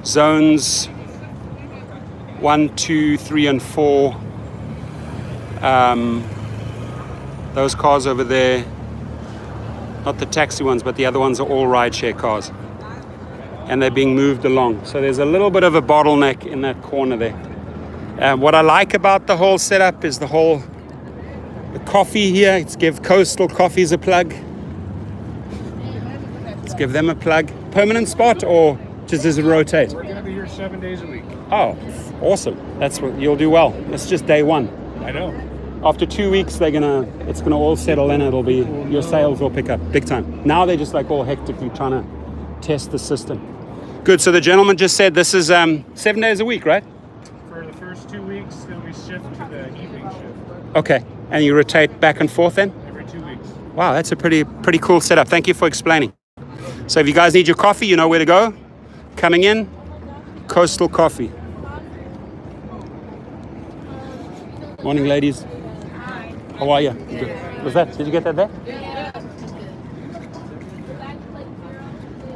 zones 1, 2, 3, and 4. Those cars over there, not the taxi ones, but the other ones are all rideshare cars. And they're being moved along. So there's a little bit of a bottleneck in that corner there. What I like about the whole setup is the coffee here. Let's give Coastal Coffees a plug. Let's give them a plug. Permanent spot or just does it rotate? We're going to be here 7 days a week. Oh, awesome. That's what you'll do well. It's just day one. I know. After 2 weeks, it's gonna all settle in. It'll be, your sales will pick up big time. Now they're just like all hectically trying to test the system. Good, so the gentleman just said this is 7 days a week, right? For the first 2 weeks, then we shift to the evening shift. Okay, and you rotate back and forth then? Every 2 weeks. Wow, that's a pretty cool setup. Thank you for explaining. So if you guys need your coffee, you know where to go. Coming in, Coastal Coffee. Morning, ladies. How are you? Did you get that there?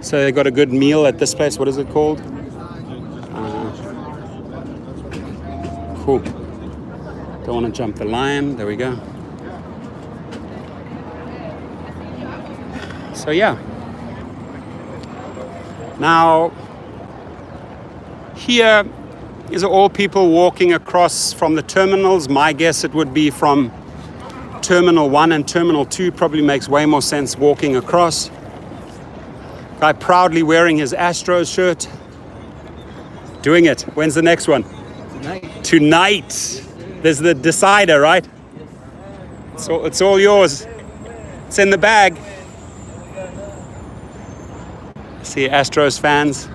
So they got a good meal at this place. What is it called? Cool. Don't want to jump the line. There we go. So yeah. Now, here is all people walking across from the terminals. My guess it would be from Terminal 1 and Terminal 2. Probably makes way more sense walking across. Guy proudly wearing his Astros shirt. Doing it. When's the next one? Tonight. There's the decider, right? It's all yours. It's in the bag. See Astros fans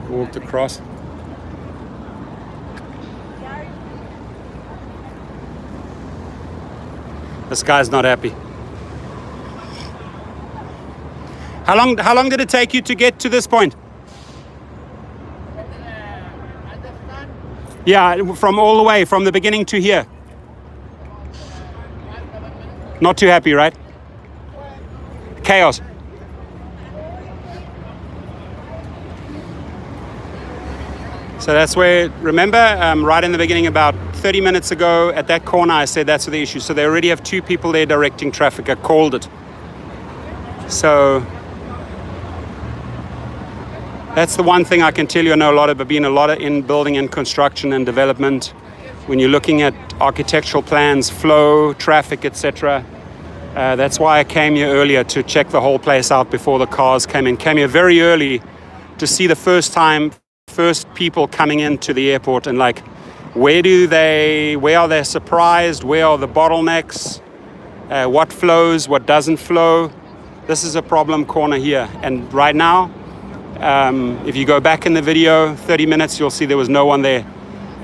walked across. This guy's not happy. How long did it take you to get to this point? Yeah, from all the way, from the beginning to here. Not too happy, right? Chaos. So that's where, remember, right in the beginning, about 30 minutes ago, at that corner, I said that's the issue. So they already have 2 people there directing traffic. I called it. So that's the one thing I can tell you. I know a lot of, I've been a lot in building and construction and development. When you're looking at architectural plans, flow, traffic, etc. That's why I came here earlier, to check the whole place out before the cars came in. Came here very early to see the first people coming into the airport, and like, where are they surprised? Where are the bottlenecks? What flows, what doesn't flow? This is a problem corner here. And right now, if you go back in the video, 30 minutes, you'll see there was no one there.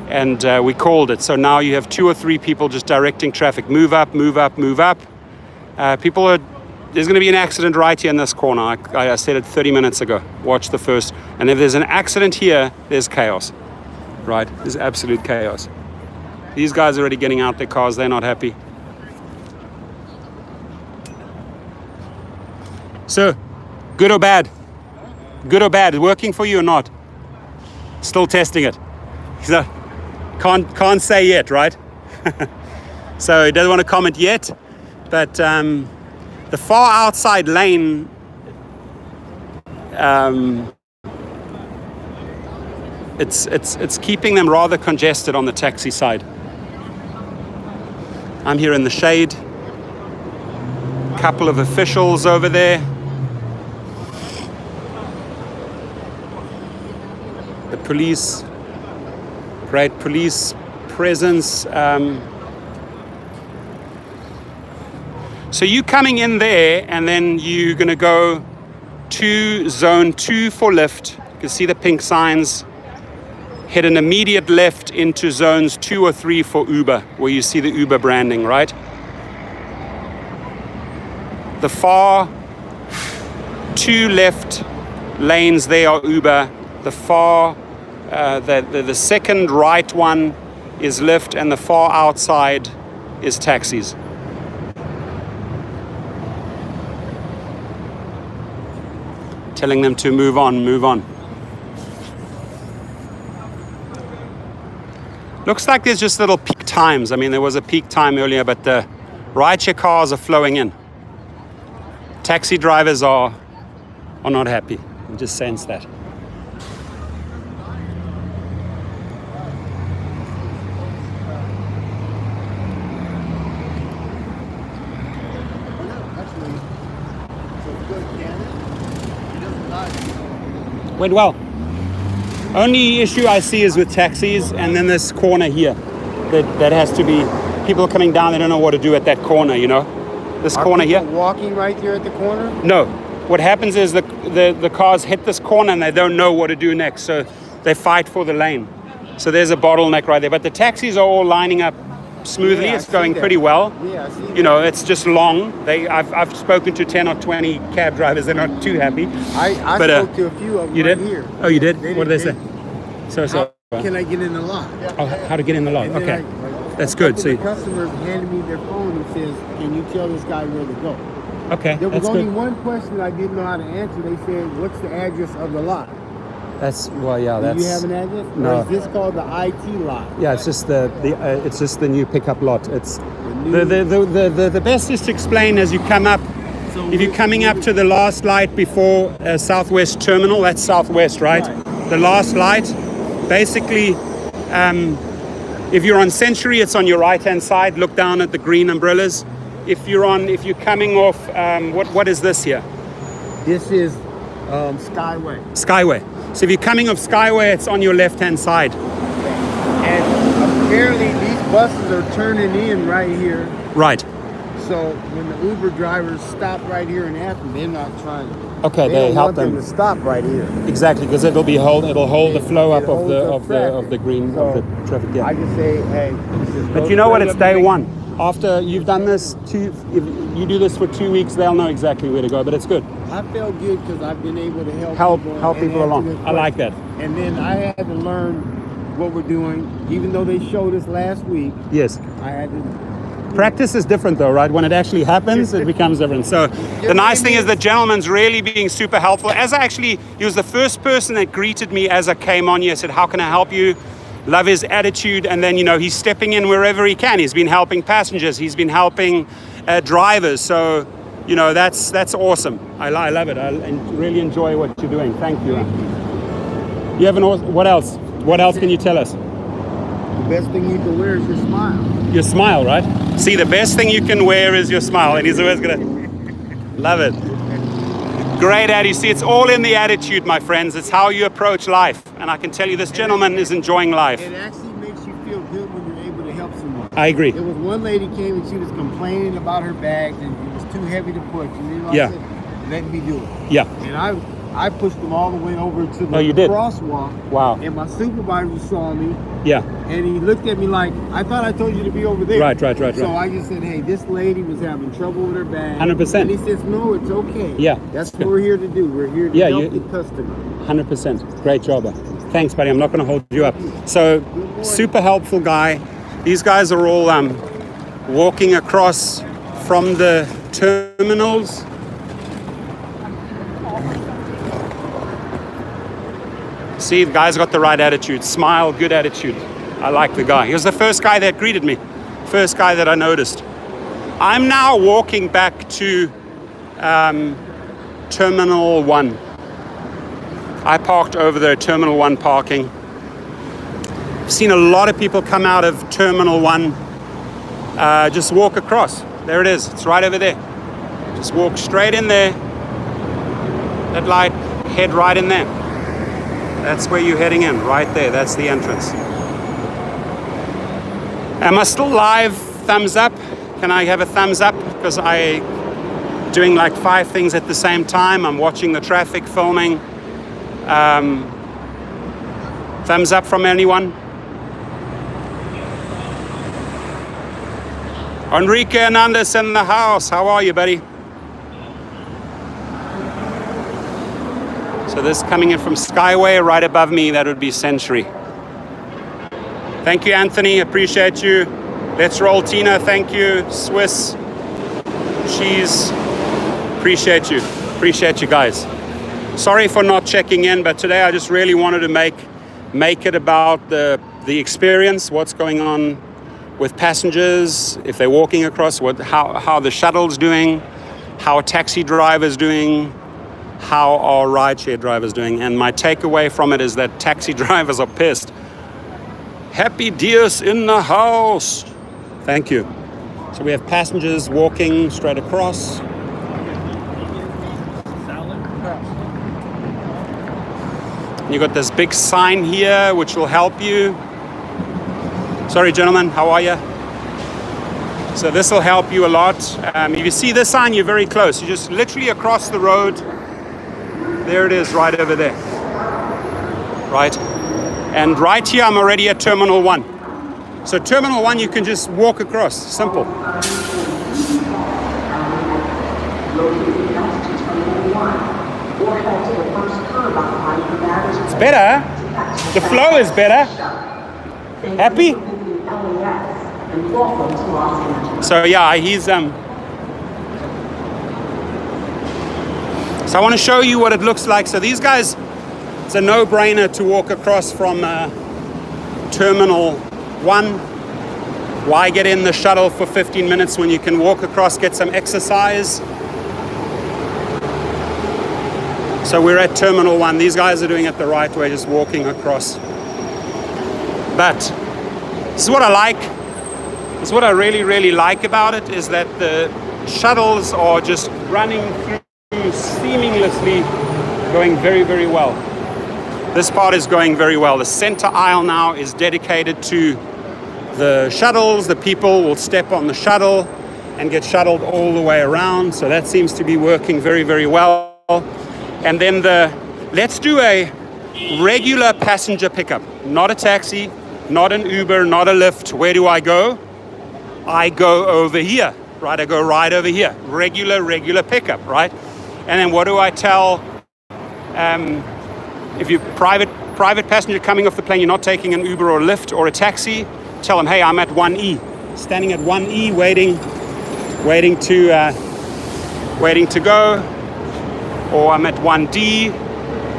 And we called it. So now you have 2 or 3 people just directing traffic. Move up, move up, move up. There's going to be an accident right here in this corner. I said it 30 minutes ago. Watch the first. And if there's an accident here, there's chaos. Right? There's absolute chaos. These guys are already getting out their cars. They're not happy. So, good or bad? Good or bad? Working for you or not? Still testing it. So, can't say yet, right? So he doesn't want to comment yet. But the far outside lane, it's keeping them rather congested on the taxi side. I'm here in the shade. Couple of officials over there. The police, great police presence. So you coming in there, and then you're going to go to zone 2 for Lyft. You can see the pink signs. Hit an immediate left into zones 2 or 3 for Uber, where you see the Uber branding, right? The far 2 left lanes there are Uber. The far, the second right one is Lyft, and the far outside is taxis. Telling them to move on, move on. Looks like there's just little peak times. I mean, there was a peak time earlier, but the rideshare cars are flowing in. Taxi drivers are not happy. You just sense that. Went well. Only issue I see is with taxis, and then this corner here. That has to be, people coming down, they don't know what to do at that corner, you know? This corner here. Walking right there at the corner? No. What happens is the cars hit this corner and they don't know what to do next, so they fight for the lane. So there's a bottleneck right there. But the taxis are all lining up smoothly. Yeah, it's going pretty well. Yeah, I see that. You know, it's just long. I've spoken to 10 or 20 cab drivers. They're not too happy. I spoke to a few of them you right did? here. Oh, you did? They What did they say? So. How can I get in the lot? Oh, how to get in the lot? And then Okay, that's good. So So, the customers handed me their phone and says, "Can you tell this guy where to go?" okay, There was that's only good. one question I didn't know how to answer. They said, "What's the address of the lot?" That's yeah. Do you have an address? No. Or is this called the IT lot? Yeah, it's just the new pickup lot. It's the best is to explain as you come up. So If you're coming up to the last light before Southwest Terminal, that's Southwest, right? The last light, basically, if you're on Century, it's on your right-hand side. Look down at the green umbrellas. If you're coming off, what is this here? This is Skyway. Skyway. So if you're coming off Skyway, it's on your left-hand side. And apparently these buses are turning in right here. Right. So when the Uber drivers stop right here in Athens, they're not trying. Okay, They they don't help want them them. to stop right here. Exactly, because it'll hold the flow up It of holds the up of the traffic. of the green So of the traffic. Yeah. I just say, hey. But you know what? It's day one. After you've done this, if you do this for 2 weeks, they'll know exactly where to go. But it's good. I felt good because I've been able to help Help and people answer along. their I like that. questions. And then I had to learn what we're doing, even though they showed us last week. Yes. I had to. Practice is different though, right? When it actually happens, it becomes different. So the nice thing is the gentleman's really being super helpful. He was the first person that greeted me as I came on here. I said, "How can I help you?" Love his attitude. And then, he's stepping in wherever he can. He's been helping passengers. He's been helping drivers. So, that's awesome. I love it. I really enjoy what you're doing. Thank you. You have what else? What else can you tell us? The best thing you can wear is your smile. Your smile, right? See, the best thing you can wear is your smile, and he's always gonna love it. Great attitude. See, it's all in the attitude, my friends. It's how you approach life, and I can tell you, this gentleman is enjoying life. It actually makes you feel good when you're able to help someone. I agree. There was one lady came and she was complaining about her bags and it was too heavy to push. And I Yeah. said, let me do it. Yeah. And I pushed them all the way over to the you did? crosswalk. Wow. And my supervisor saw me Yeah. and he looked at me like, I thought I told you to be over there. Right. So I just said, hey, this lady was having trouble with her bag. 100%. And he says, no, it's okay. Yeah. That's what we're here to do. We're here to help the customer. 100%. Great job. Thanks, buddy. I'm not going to hold you up. So, super helpful guy. These guys are all walking across from the terminals. See, the guy's got the right attitude. Smile, good attitude. I like the guy. He was the first guy that greeted me. First guy that I noticed. I'm now walking back to Terminal 1. I parked over there, Terminal 1 parking. I've seen a lot of people come out of Terminal 1, just walk across. There it is, it's right over there. Just walk straight in there. That light, head right in there. That's where you're heading in, right there, that's the entrance. Am I still live? Thumbs up? Can I have a thumbs up? Because I'm doing like 5 things at the same time. I'm watching the traffic, filming. Thumbs up from anyone? Enrique Hernandez in the house. How are you, buddy? So this coming in from Skyway, right above me, that would be Century. Thank you, Anthony, appreciate you. Let's roll, Tina, thank you. Swiss cheese, appreciate you guys. Sorry for not checking in, but today I just really wanted to make it about the experience, what's going on with passengers, if they're walking across, how the shuttle's doing, how a taxi driver's doing, how are rideshare drivers doing. And my takeaway from it is that taxi drivers are pissed. Happy Dias in the house. Thank you. So we have passengers walking straight across. You got this big sign here which will help you. Sorry, gentlemen, how are you? So this will help you a lot. If you see this sign, you're very close. You're just literally across the road. There it is, right over there. Right? And right here, I'm already at Terminal 1. So Terminal 1, you can just walk across. Simple. It's better. The flow is better. Happy? So yeah, he's So I want to show you what it looks like. So these guys, it's a no-brainer to walk across from Terminal 1. Why get in the shuttle for 15 minutes when you can walk across, get some exercise? So we're at Terminal 1. These guys are doing it the right way, just walking across. But this is what I like. This is what I really, really like about it, is that the shuttles are just running through seamlessly, going very, very well. This part is going very well. The center aisle now is dedicated to the shuttles. The people will step on the shuttle and get shuttled all the way around. So that seems to be working very, very well. And then let's do a regular passenger pickup, not a taxi, not an Uber, not a Lyft. Where do I go? I go over here, right? I go right over here. Regular pickup, right? And then what do I tell? If you're private passenger coming off the plane, you're not taking an Uber or a Lyft or a taxi, tell them, hey, I'm at 1E, standing at 1E, waiting to go, or I'm at 1D.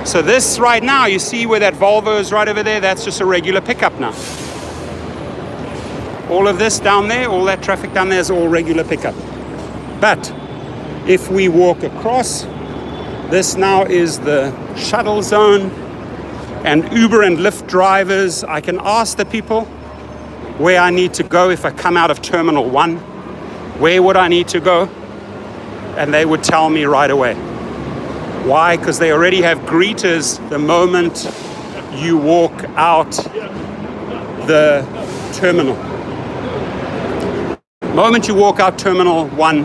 So this right now, you see where that Volvo is right over there? That's just a regular pickup now. All of this down there, all that traffic down there is all regular pickup. But if we walk across, this now is the shuttle zone, and Uber and Lyft drivers, I can ask the people where I need to go if I come out of Terminal 1. Where would I need to go? And they would tell me right away. Why? Because they already have greeters the moment you walk out the terminal. The moment you walk out Terminal 1, you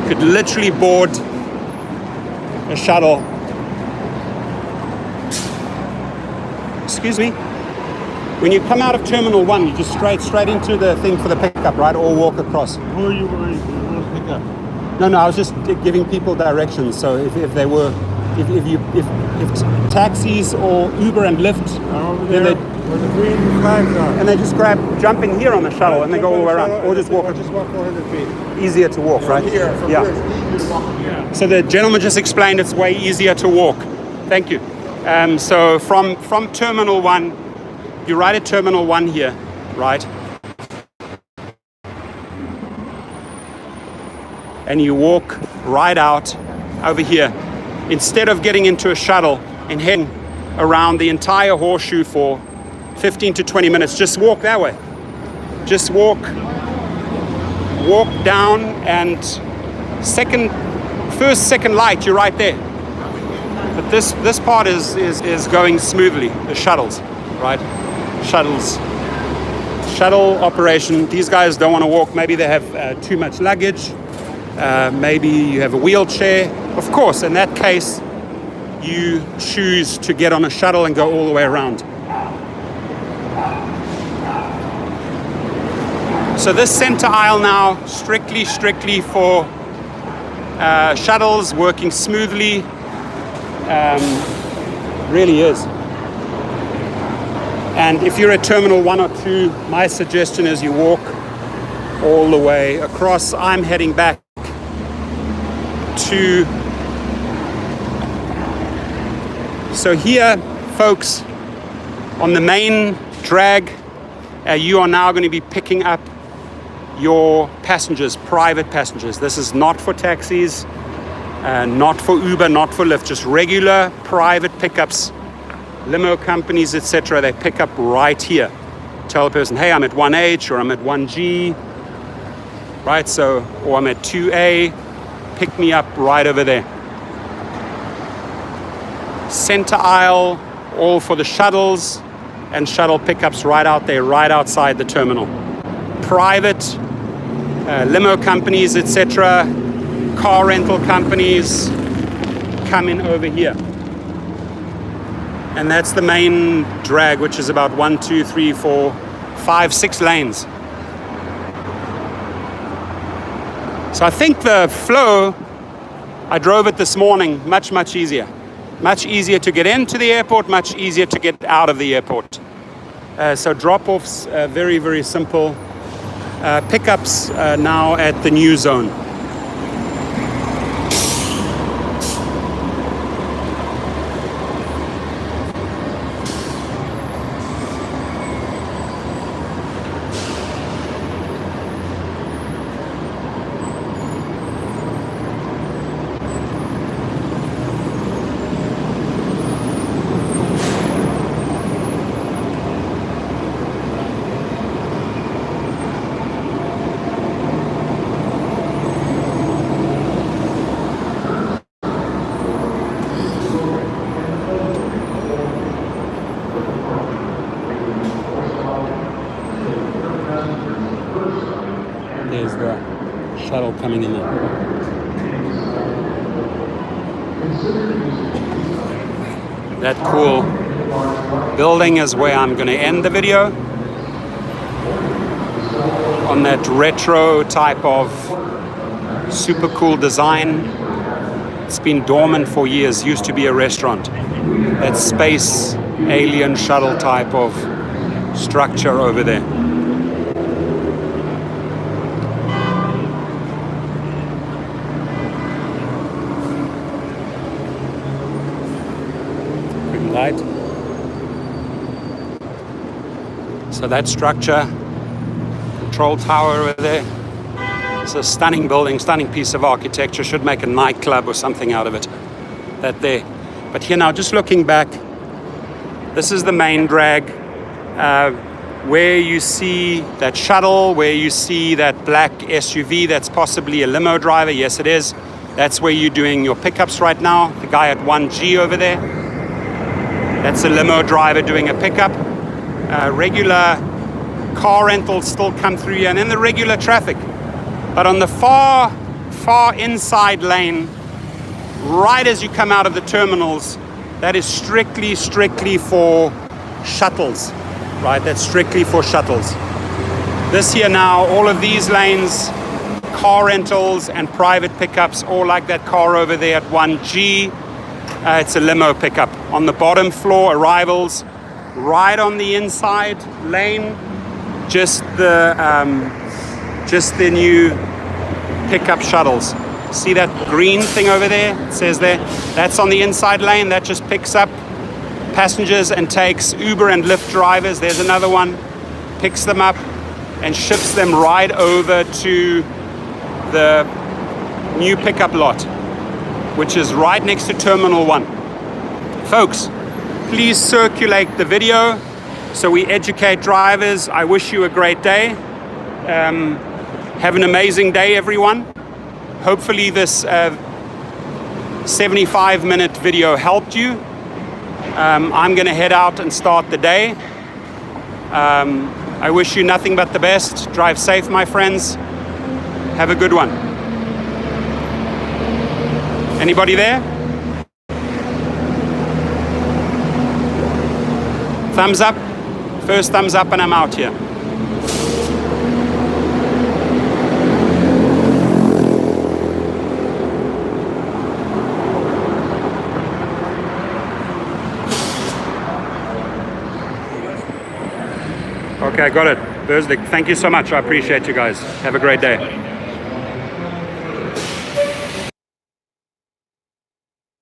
could literally board a shuttle. Excuse me? When you come out of Terminal 1, you just straight into the thing for the pickup, right? Or walk across. Who are you going to pick up? No, I was just giving people directions. So if taxis or Uber and Lyft, over there, where the green flags are. And they just jump in here on the shuttle and they go all the way around, or just walk 400 feet. Easier to walk, right? Here, from yeah. here, it's easier to walk. Yeah. So the gentleman just explained it's way easier to walk. Thank you. So from Terminal 1, you're right at Terminal 1 here, right? And you walk right out over here. Instead of getting into a shuttle and heading around the entire horseshoe for 15 to 20 minutes, just walk that way. Just walk down, and second light, you're right there. But this part is going smoothly, the shuttles, right? Shuttle operation. These guys don't want to walk. Maybe they have too much luggage. Maybe you have a wheelchair. Of course, in that case, you choose to get on a shuttle and go all the way around. So this center aisle now, strictly for shuttles, working smoothly. Really is. And if you're at Terminal 1 or 2, my suggestion is you walk all the way across. I'm heading back to... So here, folks, on the main drag, you are now going to be picking up your passengers, private passengers. This is not for taxis, not for Uber, not for Lyft, just regular private pickups. Limo companies, etc., they pick up right here. Tell a person, hey, I'm at 1H or I'm at 1G, right? So, or I'm at 2A, pick me up right over there. Center aisle, all for the shuttles and shuttle pickups right out there, right outside the terminal. Private limo companies, etc., car rental companies come in over here. And that's the main drag, which is about 1, 2, 3, 4, 5, 6 lanes. So I think the flow, I drove it this morning, much, much easier. Much easier to get into the airport, much easier to get out of the airport. So drop-offs, very, very simple. Pickups now at the new zone. There's the shuttle coming in there. That cool building is where I'm going to end the video. On that retro type of super cool design. It's been dormant for years, used to be a restaurant. That space alien shuttle type of structure over there. Light. So that structure, control tower over there, it's a stunning building, stunning piece of architecture. Should make a nightclub or something out of it. That there. But here now, just looking back, this is the main drag, where you see that shuttle, where you see that black SUV, that's possibly a limo driver. Yes, it is. That's where you're doing your pickups right now. The guy at 1G over there. That's a limo driver doing a pickup. Regular car rentals still come through here, and then the regular traffic. But on the far inside lane, right as you come out of the terminals, that is strictly for shuttles, right? That's strictly for shuttles. This here now, all of these lanes, car rentals and private pickups, all like that car over there at 1G. It's a limo pickup. On the bottom floor, arrivals. Right on the inside lane, just the new pickup shuttles. See that green thing over there? It says there. That's on the inside lane. That just picks up passengers and takes Uber and Lyft drivers. There's another one. Picks them up and ships them right over to the new pickup lot, which is right next to Terminal 1. Folks, please circulate the video so we educate drivers. I wish you a great day. Have an amazing day, everyone. Hopefully this 75-minute video helped you. I'm going to head out and start the day. I wish you nothing but the best. Drive safe, my friends. Have a good one. Anybody there? Thumbs up. First thumbs up and I'm out here. Okay, got it. Thursday. Thank you so much. I appreciate you guys. Have a great day.